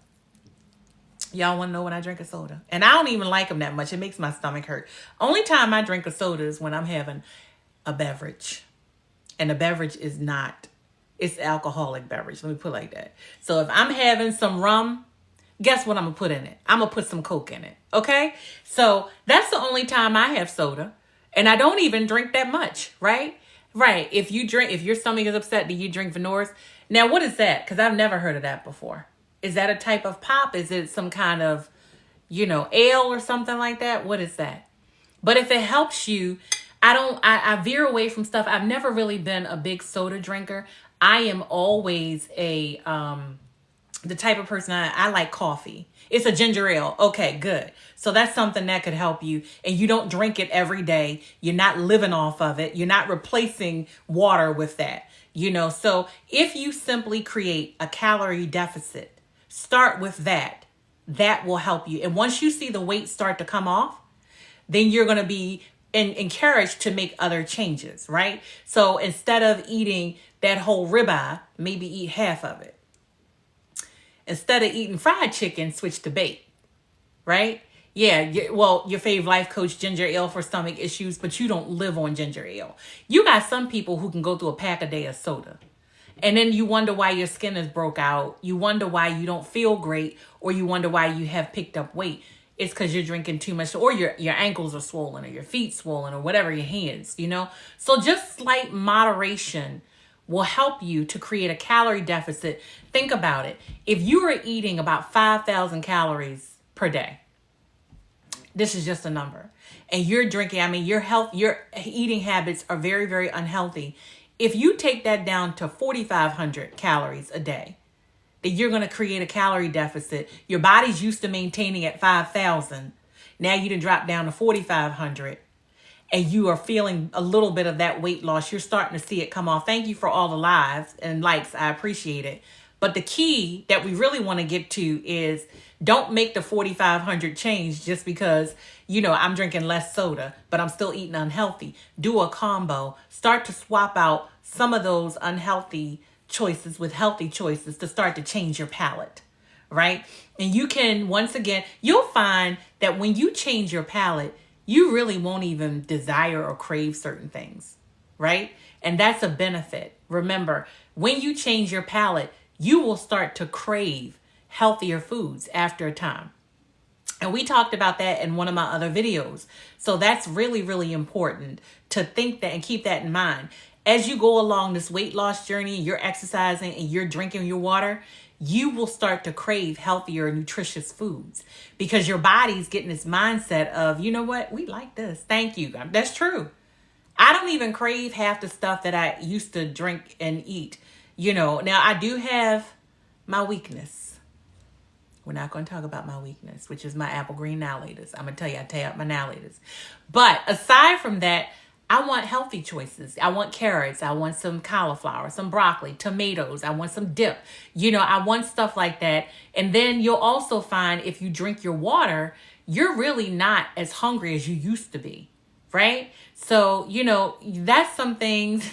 y'all want to know when I drink a soda? And I don't even like them that much. It makes my stomach hurt. Only time I drink a soda is when I'm having a beverage. And the beverage is not, it's alcoholic beverage. Let me put it like that. So if I'm having some rum, guess what I'm going to put in it? I'm going to put some Coke in it. Okay? So that's the only time I have soda. And I don't even drink that much, right? Right. If your stomach is upset, do you drink Venors? Now, what is that? Because I've never heard of that before. Is that a type of pop? Is it some kind of, ale or something like that? What is that? But if it helps you, I veer away from stuff. I've never really been a big soda drinker. I am always the type of person I like coffee. It's a ginger ale. Okay, good. So that's something that could help you. And you don't drink it every day. You're not living off of it. You're not replacing water with that. So if you simply create a calorie deficit, start with that. That will help you. And once you see the weight start to come off, then you're going to be encouraged to make other changes, right? So instead of eating that whole ribeye, maybe eat half of it. Instead of eating fried chicken, switch to bait, right? Yeah, your fave life coach, ginger ale for stomach issues, but you don't live on ginger ale. You got some people who can go through a pack a day of soda. And then you wonder why your skin is broke out. You wonder why you don't feel great, or you wonder why you have picked up weight. It's because you're drinking too much, or your ankles are swollen, or your feet swollen, or whatever, your hands, So just slight moderation will help you to create a calorie deficit. Think about it. If you are eating about 5,000 calories per day, this is just a number, and you're drinking, your eating habits are very, very unhealthy. If you take that down to 4,500 calories a day, then you're going to create a calorie deficit. Your body's used to maintaining at 5,000. Now you done drop down to 4,500. And you are feeling a little bit of that weight loss. You're starting to see it come off. Thank you for all the lives and likes. I appreciate it. But the key that we really want to get to is don't make the 4,500 change just because, I'm drinking less soda, but I'm still eating unhealthy. Do a combo. Start to swap out some of those unhealthy choices with healthy choices to start to change your palate, right? And you can, once again, you'll find that when you change your palate, you really won't even desire or crave certain things, right? And that's a benefit. Remember, when you change your palate, you will start to crave healthier foods after a time. And we talked about that in one of my other videos. So that's really, really important to think that and keep that in mind. As you go along this weight loss journey, you're exercising and you're drinking your water, you will start to crave healthier, nutritious foods because your body's getting this mindset of, you know what, we like this. Thank you. That's true. I don't even crave half the stuff that I used to drink and eat. Now I do have my weakness. We're not going to talk about my weakness, which is my apple green Now-Laters. I'm going to tell you, I tear up my Now-Laters. But aside from that, I want healthy choices. I want carrots. I want some cauliflower, some broccoli, tomatoes. I want some dip. I want stuff like that. And then you'll also find if you drink your water, you're really not as hungry as you used to be, right? So, that's some things.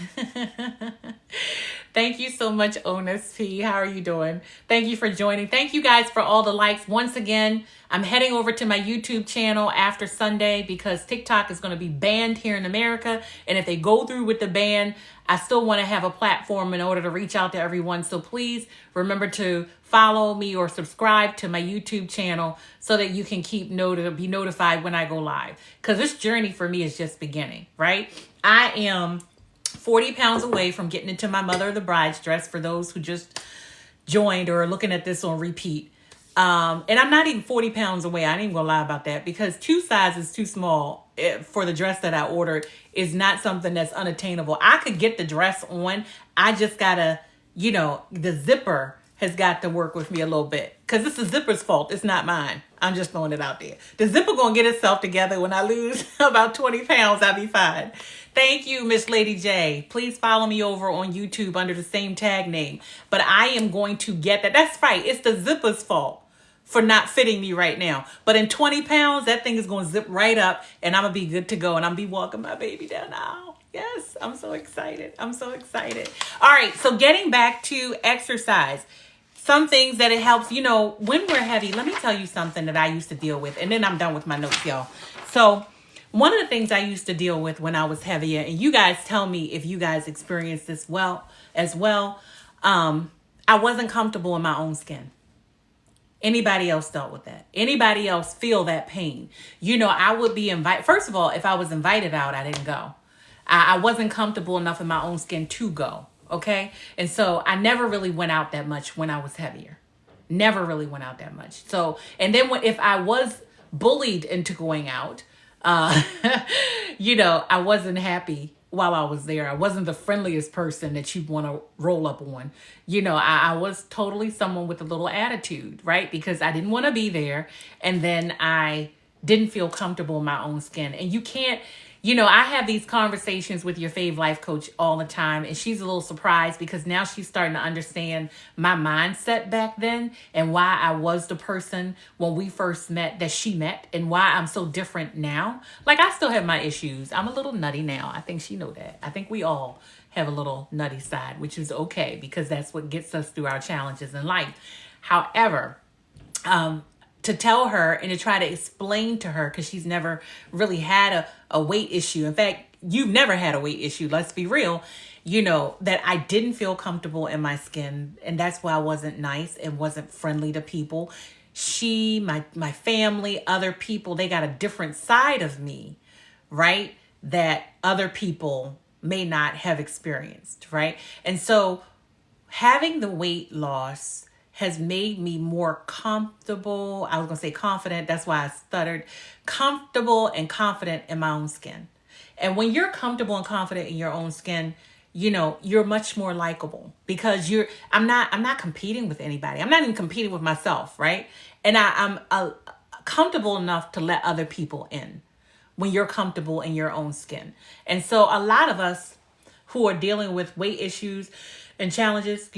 Thank you so much, Onus P. How are you doing? Thank you for joining. Thank you guys for all the likes. Once again, I'm heading over to my YouTube channel after Sunday because TikTok is going to be banned here in America. And if they go through with the ban, I still want to have a platform in order to reach out to everyone. So please remember to follow me or subscribe to my YouTube channel so that you can be notified when I go live. Because this journey for me is just beginning, right? I am 40 pounds away from getting into my Mother of the Bride's dress for those who just joined or are looking at this on repeat. And I'm not even 40 pounds away. I ain't even gonna lie about that because 2 sizes too small for the dress that I ordered is not something that's unattainable. I could get the dress on. I just gotta, the zipper has got to work with me a little bit because it's the zipper's fault. It's not mine. I'm just throwing it out there. The zipper gonna get itself together. When I lose about 20 pounds, I'll be fine. Thank you, Miss Lady J. Please follow me over on YouTube under the same tag name. But I am going to get that. That's right. It's the zipper's fault for not fitting me right now. But in 20 pounds, that thing is going to zip right up and I'm going to be good to go. And I'm going to be walking my baby down the aisle. Yes, I'm so excited. I'm so excited. All right. So getting back to exercise. Some things that it helps, when we're heavy, let me tell you something that I used to deal with. And then I'm done with my notes, y'all. So one of the things I used to deal with when I was heavier, and you guys tell me if you guys experienced this as well, I wasn't comfortable in my own skin. Anybody else dealt with that? Anybody else feel that pain? I would be invited. First of all, if I was invited out, I didn't go. I wasn't comfortable enough in my own skin to go. Okay. And so I never really went out that much when I was heavier. Never really went out that much. So, and then if I was bullied into going out, uh, I wasn't happy while I was there. I wasn't the friendliest person that you want to roll up on. I was totally someone with a little attitude, right? Because I didn't want to be there. And then I didn't feel comfortable in my own skin. And you can't, I have these conversations with your fave life coach all the time, and she's a little surprised because now she's starting to understand my mindset back then and why I was the person when we first met that she met and why I'm so different now. Like, I still have my issues. I'm a little nutty now. I think she know that. I think we all have a little nutty side, which is okay because that's what gets us through our challenges in life. However, to tell her and to try to explain to her, because she's never really had a weight issue. In fact, you've never had a weight issue. Let's be real. That I didn't feel comfortable in my skin. And that's why I wasn't nice and wasn't friendly to people. My family, other people, they got a different side of me, right? That other people may not have experienced, right? And so having the weight loss has made me more comfortable. I was going to say confident. That's why I stuttered. Comfortable and confident in my own skin. And when you're comfortable and confident in your own skin, you're much more likable because I'm not competing with anybody. I'm not even competing with myself, right? And I'm comfortable enough to let other people in when you're comfortable in your own skin. And so a lot of us who are dealing with weight issues and challenges,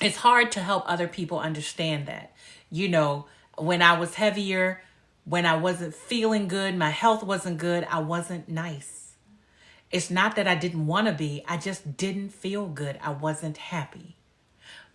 it's hard to help other people understand that. When I was heavier, when I wasn't feeling good, my health wasn't good, I wasn't nice. It's not that I didn't want to be, I just didn't feel good. I wasn't happy.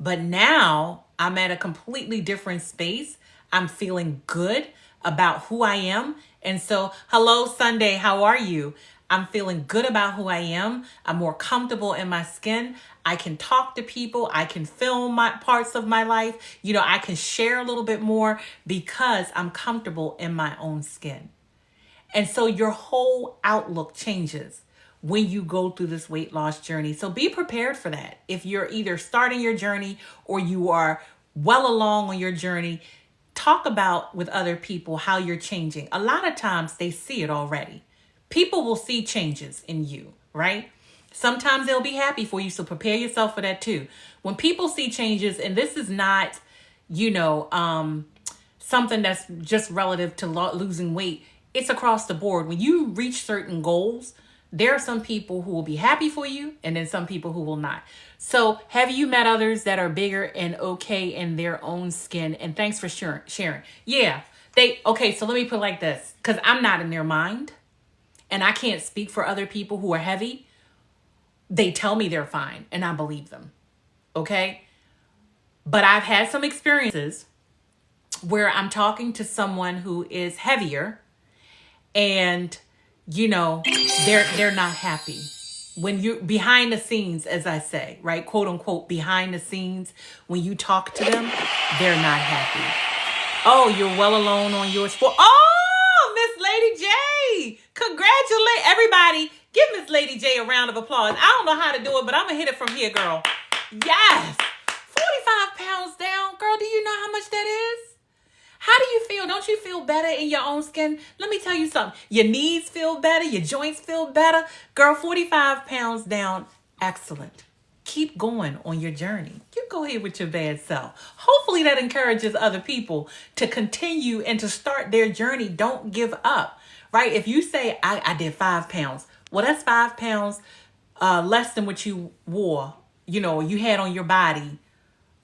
But now I'm at a completely different space. I'm feeling good about who I am. And so, hello, Sunday, how are you? I'm feeling good about who I am. I'm more comfortable in my skin. I can talk to people. I can film my parts of my life. I can share a little bit more because I'm comfortable in my own skin. And so your whole outlook changes when you go through this weight loss journey. So be prepared for that. If you're either starting your journey or you are well along on your journey, talk about with other people how you're changing. A lot of times they see it already. People will see changes in you, right? Sometimes they'll be happy for you, so prepare yourself for that too. When people see changes, and this is not, something that's just relative to losing weight, it's across the board. When you reach certain goals, there are some people who will be happy for you, and then some people who will not. So have you met others that are bigger and okay in their own skin? And thanks for sharing. Yeah, so let me put it like this, because I'm not in their mind. And I can't speak for other people who are heavy. They tell me they're fine and I believe them. Okay. But I've had some experiences where I'm talking to someone who is heavier and, they're not happy. When you're behind the scenes, as I say, right? Quote unquote, behind the scenes, when you talk to them, they're not happy. Oh, you're well alone on yours. Miss Lady J. Congratulate everybody. Give Miss Lady J a round of applause. I don't know how to do it, but I'm going to hit it from here, girl. Yes. 45 pounds down. Girl, do you know how much that is? How do you feel? Don't you feel better in your own skin? Let me tell you something. Your knees feel better. Your joints feel better. Girl, 45 pounds down. Excellent. Keep going on your journey. You go ahead with your bad self. Hopefully that encourages other people to continue and to start their journey. Don't give up, right? If you say, I did 5 pounds. Well, that's 5 pounds less than what you wore, you had on your body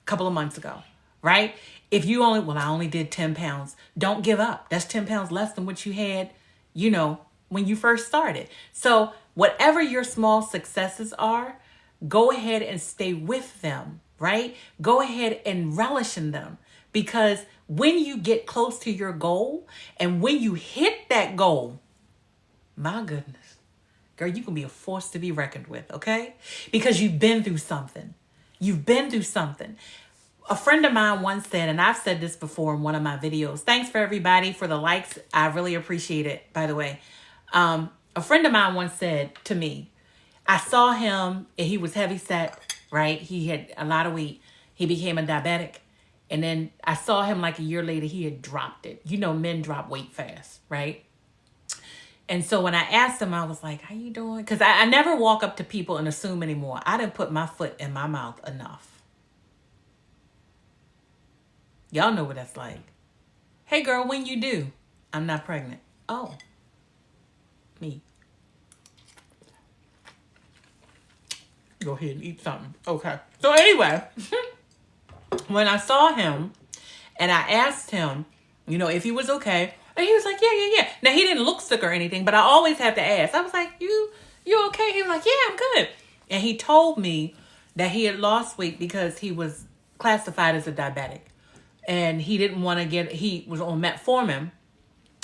a couple of months ago, right? If you I only did 10 pounds. Don't give up. That's 10 pounds less than what you had, when you first started. So whatever your small successes are, go ahead and stay with them, right? Go ahead and relish in them, because when you get close to your goal and when you hit that goal, my goodness, girl, you can be a force to be reckoned with, okay? Because you've been through something. You've been through something. A friend of mine once said, and I've said this before in one of my videos. Thanks for everybody for the likes. I really appreciate it, by the way. A friend of mine once said to me, I saw him and he was heavy set, right? He had a lot of weight. He became a diabetic. And then I saw him like a year later, he had dropped it. You know, men drop weight fast, right? And so when I asked him, I was like, how you doing? Because I never walk up to people and assume anymore. I didn't put my foot in my mouth enough. Y'all know what that's like. Hey girl, when you do? I'm not pregnant. Oh, me. Go ahead and eat something. Okay. So anyway, when I saw him and I asked him, you know, if he was okay, and he was like, yeah. Now he didn't look sick or anything, but I always have to ask. I was like, you okay? He was like, yeah, I'm good. And he told me that he had lost weight because he was classified as a diabetic. And he didn't want to he was on metformin,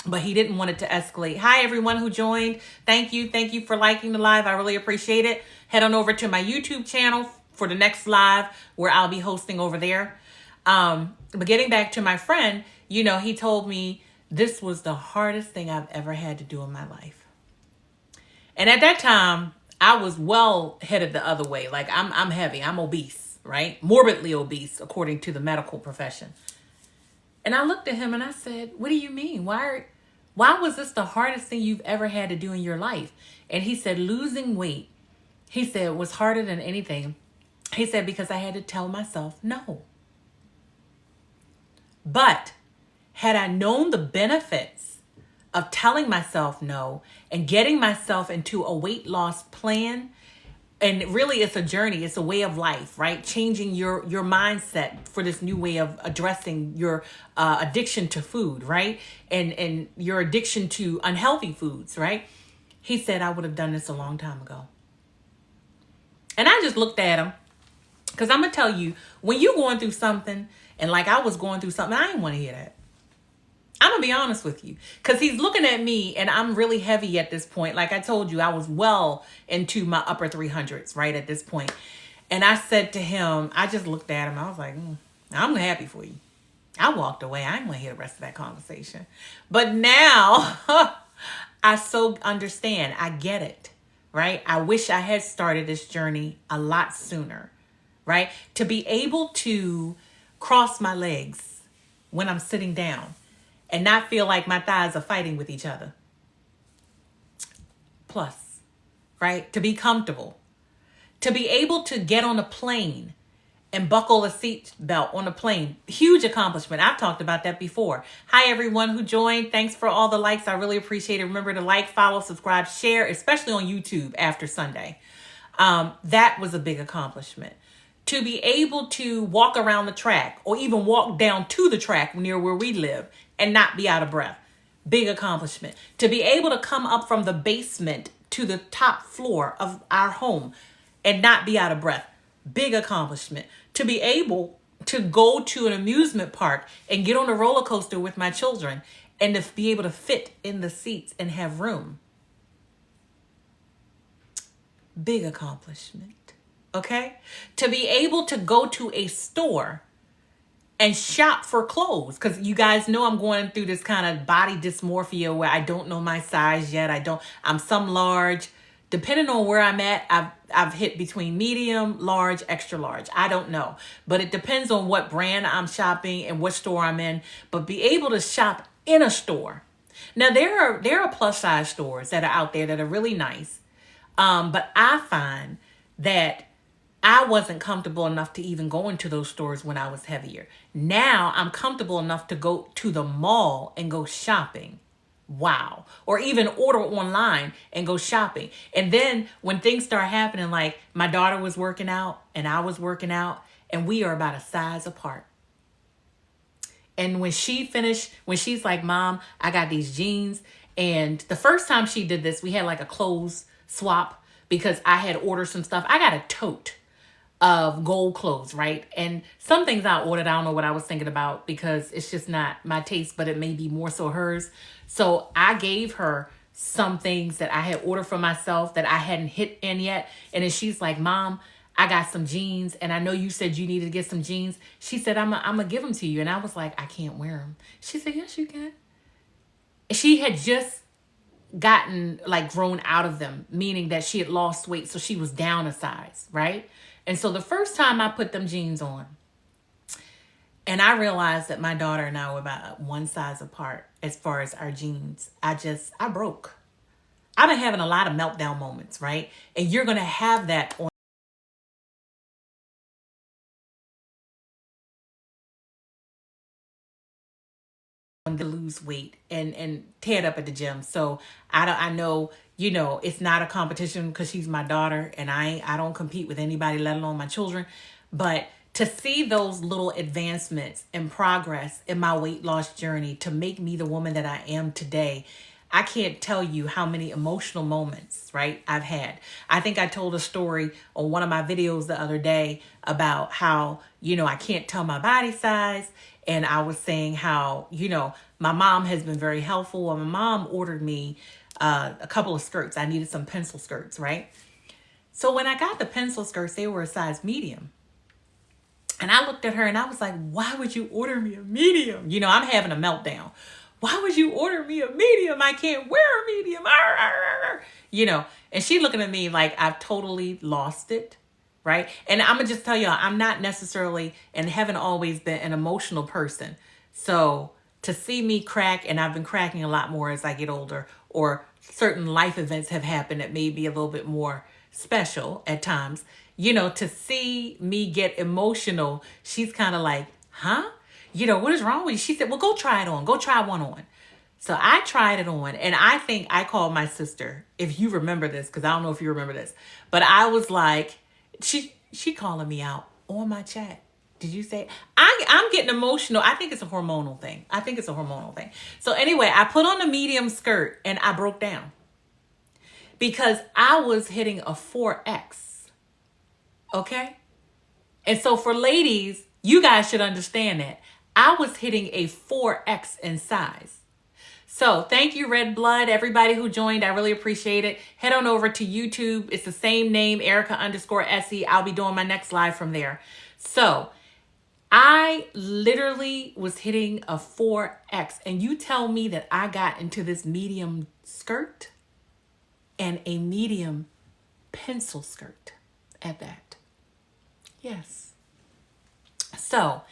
but he didn't want it to escalate. Hi, everyone who joined. Thank you. Thank you for liking the live. I really appreciate it. Head on over to my YouTube channel for the next live where I'll be hosting over there. But getting back to my friend, you know, he told me this was the hardest thing I've ever had to do in my life. And at that time, I was well headed the other way. Like I'm heavy. I'm obese, right? Morbidly obese, according to the medical profession. And I looked at him and I said, what do you mean? Why was this the hardest thing you've ever had to do in your life? And he said, losing weight. He said, was harder than anything. He said, because I had to tell myself no. But had I known the benefits of telling myself no and getting myself into a weight loss plan, and really it's a journey, it's a way of life, right? Changing your mindset for this new way of addressing your addiction to food, right? And your addiction to unhealthy foods, right? He said, I would have done this a long time ago. And I just looked at him, because I'm going to tell you, when you're going through something, and like I was going through something, I didn't want to hear that. I'm going to be honest with you, because he's looking at me and I'm really heavy at this point. Like I told you, I was well into my upper 300s, right, at this point. And I said to him, I just looked at him. I was like, I'm happy for you. I walked away. I didn't want to hear the rest of that conversation. But now I so understand. I get it, right? I wish I had started this journey a lot sooner, right? To be able to cross my legs when I'm sitting down and not feel like my thighs are fighting with each other. Plus, right? To be comfortable. To be able to get on a plane and buckle a seat belt on a plane. Huge accomplishment. I've talked about that before. Hi, everyone who joined. Thanks for all the likes. I really appreciate it. Remember to like, follow, subscribe, share, especially on YouTube after Sunday. That was a big accomplishment. To be able to walk around the track or even walk down to the track near where we live and not be out of breath. Big accomplishment. To be able to come up from the basement to the top floor of our home and not be out of breath. Big accomplishment. To be able to go to an amusement park and get on a roller coaster with my children and to be able to fit in the seats and have room. Big accomplishment. Okay? To be able to go to a store and shop for clothes, because you guys know I'm going through this kind of body dysmorphia where I don't know my size yet. I'm some large. Depending on where I'm at, I've hit between medium, large, extra large. I don't know. But it depends on what brand I'm shopping and what store I'm in. But be able to shop in a store. Now, there are plus size stores that are out there that are really nice. But I find that I wasn't comfortable enough to even go into those stores when I was heavier. Now I'm comfortable enough to go to the mall and go shopping. Wow. Or even order online and go shopping. And then when things start happening, like my daughter was working out and I was working out and we are about a size apart. And when she finished, when she's like, Mom, I got these jeans. And the first time she did this, we had like a clothes swap because I had ordered some stuff. I got a tote of gold clothes, right? And some things I ordered, I don't know what I was thinking about because it's just not my taste, but it may be more so hers. So I gave her some things that I had ordered for myself that I hadn't hit in yet. And then she's like, Mom, I got some jeans and I know you said you needed to get some jeans. She said, I'm going to give them to you. And I was like, I can't wear them. She said, yes, you can. She had just gotten like grown out of them, meaning that she had lost weight. So she was down a size, right? And so the first time I put them jeans on, and I realized that my daughter and I were about one size apart as far as our jeans, I broke. I've been having a lot of meltdown moments, right? And you're going to have that on to lose weight and tear it up at the gym. So I know, you know, it's not a competition because she's my daughter and I don't compete with anybody, let alone my children. But to see those little advancements and progress in my weight loss journey to make me the woman that I am today, I can't tell you how many emotional moments, right, I've had. I think I told a story on one of my videos the other day about how, you know, I can't tell my body size. And I was saying how, you know, my mom has been very helpful. Well, my mom ordered me a couple of skirts. I needed some pencil skirts, right? So when I got the pencil skirts, they were a size medium. And I looked at her and I was like, why would you order me a medium? You know, I'm having a meltdown. Why would you order me a medium? I can't wear a medium. You know, and she looking at me like I've totally lost it. Right. And I'm going to just tell y'all, I'm not necessarily and haven't always been an emotional person. So to see me crack, and I've been cracking a lot more as I get older, or certain life events have happened that may be a little bit more special at times, you know, to see me get emotional, she's kind of like, huh? You know, what is wrong with you? She said, well, go try it on. Go try one on. So I tried it on, and I think I called my sister, if you remember this, because I don't know if you remember this, but I was like, she calling me out on my chat. Did you say? I'm getting emotional. I think it's a hormonal thing. So anyway, I put on a medium skirt and I broke down because I was hitting a 4X. Okay? And so for ladies, you guys should understand that. I was hitting a 4X in size. So thank you, Red Blood, everybody who joined. I really appreciate it. Head on over to YouTube. It's the same name, Erica_Essie. I'll be doing my next live from there. So I literally was hitting a 4X. And you tell me that I got into this medium skirt and a medium pencil skirt at that. Yes. So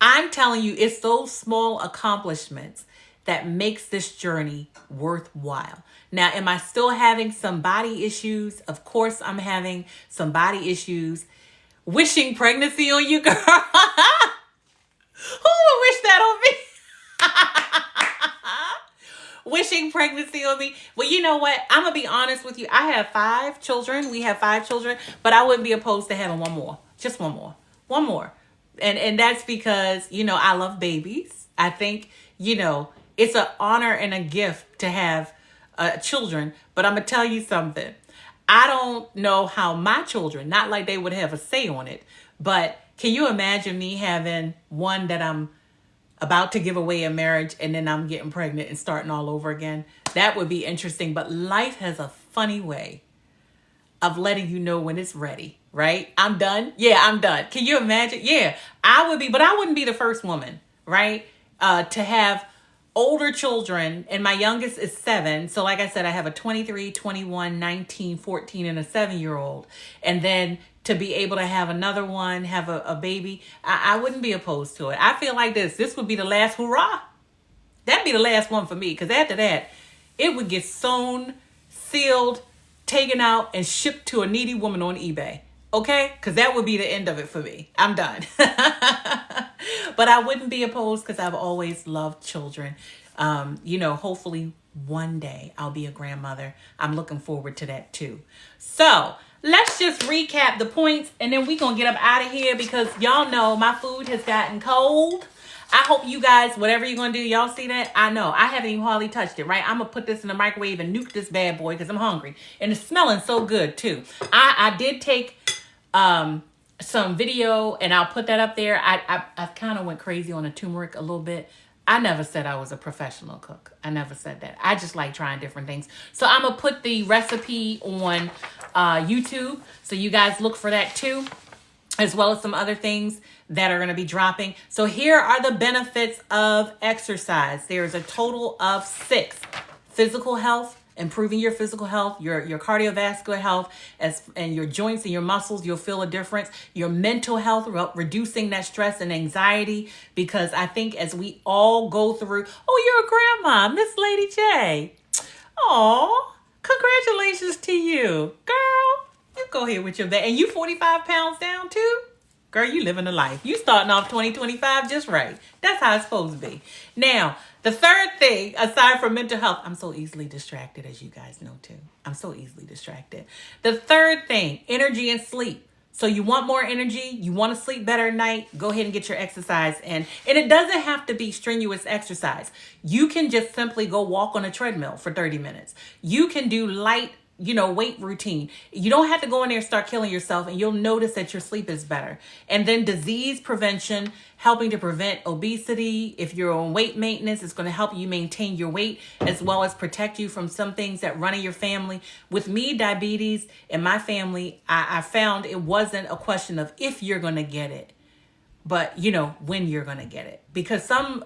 I'm telling you, it's those small accomplishments that makes this journey worthwhile. Now, am I still having some body issues? Of course, I'm having some body issues. Wishing pregnancy on you, girl. Who would wish that on me? Wishing pregnancy on me. Well, you know what? I'm going to be honest with you. I have 5 children. We have 5 children, but I wouldn't be opposed to having one more. Just one more. One more. And that's because, you know, I love babies. I think, you know, it's an honor and a gift to have children. But I'm going to tell you something. I don't know how my children, not like they would have a say on it, but can you imagine me having one that I'm about to give away in marriage and then I'm getting pregnant and starting all over again? That would be interesting. But life has a funny way of letting you know when it's ready, right? I'm done. Yeah, I'm done. Can you imagine? Yeah, I would be, but I wouldn't be the first woman, right? To have older children, and my youngest is 7. So like I said, I have a 23, 21, 19, 14, and a 7-year-old. And then to be able to have another one, have a baby, I wouldn't be opposed to it. I feel like this would be the last hurrah. That'd be the last one for me. Because after that, it would get sewn, sealed, taken out, and shipped to a needy woman on eBay. Okay? Because that would be the end of it for me. I'm done. But I wouldn't be opposed because I've always loved children. You know, hopefully one day I'll be a grandmother. I'm looking forward to that too. So let's just recap the points and then we're going to get up out of here because y'all know my food has gotten cold. I hope you guys, whatever you're going to do, y'all see that? I know. I haven't even hardly touched it, right? I'm going to put this in the microwave and nuke this bad boy because I'm hungry. And it's smelling so good too. I did take some video and I'll put that up there. I kind of went crazy on the turmeric a little bit. I never said I was a professional cook. I never said that. I just like trying different things. So I'm going to put the recipe on YouTube. So you guys look for that too, as well as some other things that are going to be dropping. So here are the benefits of exercise. There's a total of 6. Physical health, improving your physical health, your cardiovascular health, and your joints and your muscles, you'll feel a difference. Your mental health, reducing that stress and anxiety, because I think as we all go through, oh, you're a grandma, Miss Lady J. Oh, congratulations to you, girl. You go ahead with your bag. And you 45 pounds down too? Girl, you living a life. You starting off 2025 just right. That's how it's supposed to be. Now, the third thing, aside from mental health, I'm so easily distracted, as you guys know too. I'm so easily distracted. The third thing, energy and sleep. So you want more energy, you want to sleep better at night, go ahead and get your exercise in. And it doesn't have to be strenuous exercise. You can just simply go walk on a treadmill for 30 minutes. You can do light weight routine. You don't have to go in there and start killing yourself, and you'll notice that your sleep is better. And then disease prevention, helping to prevent obesity. If you're on weight maintenance, it's going to help you maintain your weight as well as protect you from some things that run in your family. With me, diabetes in my family, I found it wasn't a question of if you're going to get it, but when you're going to get it, because some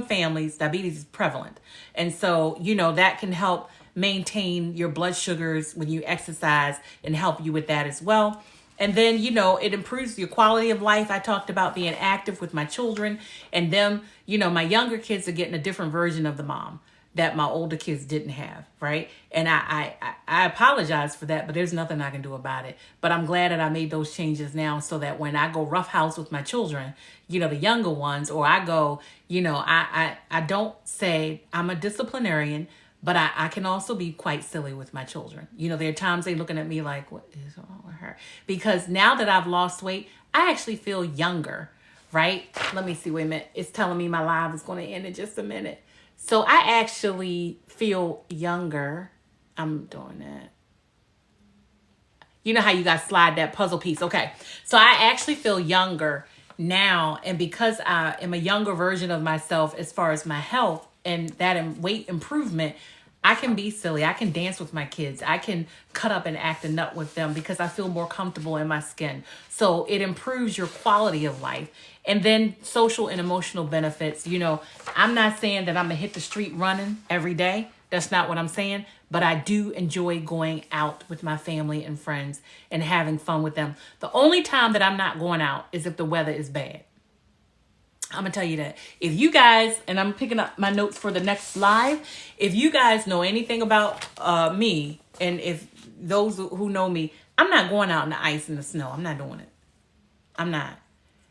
families, diabetes is prevalent. And so, that can help maintain your blood sugars when you exercise and help you with that as well. And then, it improves your quality of life. I talked about being active with my children, and them, my younger kids are getting a different version of the mom that my older kids didn't have, right? And I apologize for that, but there's nothing I can do about it. But I'm glad that I made those changes now, so that when I go roughhouse with my children, the younger ones, or I go, I don't say I'm a disciplinarian, but I can also be quite silly with my children. There are times they looking at me like, what is wrong with her? Because now that I've lost weight, I actually feel younger, right? Let me see, wait a minute. It's telling me my live is going to end in just a minute. So I actually feel younger. I'm doing that. You know how you guys slide that puzzle piece? Okay. So I actually feel younger now. And because I am a younger version of myself as far as my health and that weight improvement, I can be silly. I can dance with my kids. I can cut up and act a nut with them because I feel more comfortable in my skin. So it improves your quality of life. And then social and emotional benefits. I'm not saying that I'm going to hit the street running every day. That's not what I'm saying. But I do enjoy going out with my family and friends and having fun with them. The only time that I'm not going out is if the weather is bad. I'm going to tell you that. If you guys, and I'm picking up my notes for the next live, if you guys know anything about me, and if those who know me, I'm not going out in the ice and the snow. I'm not doing it. I'm not.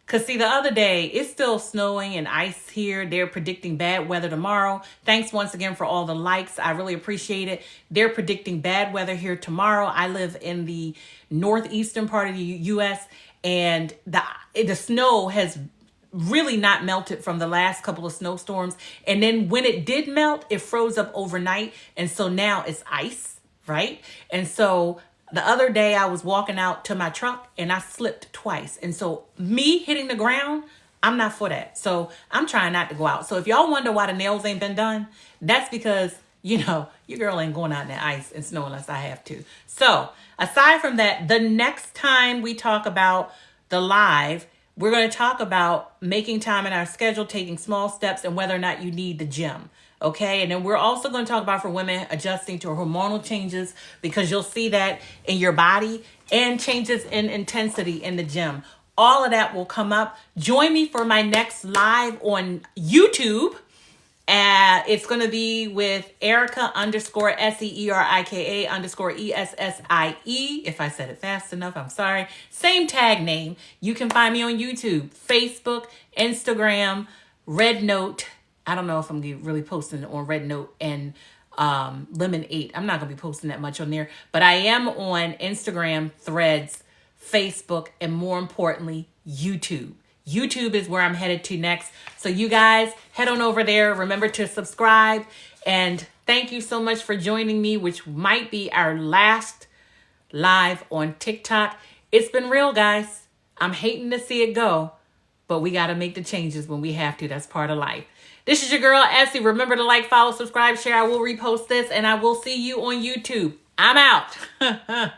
Because, see, the other day, it's still snowing and ice here. They're predicting bad weather tomorrow. Thanks once again for all the likes. I really appreciate it. They're predicting bad weather here tomorrow. I live in the northeastern part of the U.S., and the snow has really not melted from the last couple of snowstorms. And then when it did melt, it froze up overnight. And so now it's ice, right? And so the other day I was walking out to my truck and I slipped twice. And so me hitting the ground, I'm not for that. So I'm trying not to go out. So if y'all wonder why the nails ain't been done, that's because, your girl ain't going out in the ice and snow unless I have to. So aside from that, the next time we talk about the live, we're going to talk about making time in our schedule, taking small steps, and whether or not you need the gym. Okay. And then we're also going to talk about, for women, adjusting to hormonal changes, because you'll see that in your body, and changes in intensity in the gym. All of that will come up. Join me for my next live on YouTube. It's going to be with Erica _SEERIKA_ESSIE. If I said it fast enough, I'm sorry. Same tag name. You can find me on YouTube, Facebook, Instagram, Red Note. I don't know if I'm really posting on Red Note and Lemon 8. I'm not going to be posting that much on there, but I am on Instagram, Threads, Facebook, and more importantly, YouTube. YouTube is where I'm headed to next. So you guys head on over there. Remember to subscribe. And thank you so much for joining me, which might be our last live on TikTok. It's been real, guys. I'm hating to see it go, but we got to make the changes when we have to. That's part of life. This is your girl, Essie. Remember to like, follow, subscribe, share. I will repost this, and I will see you on YouTube. I'm out.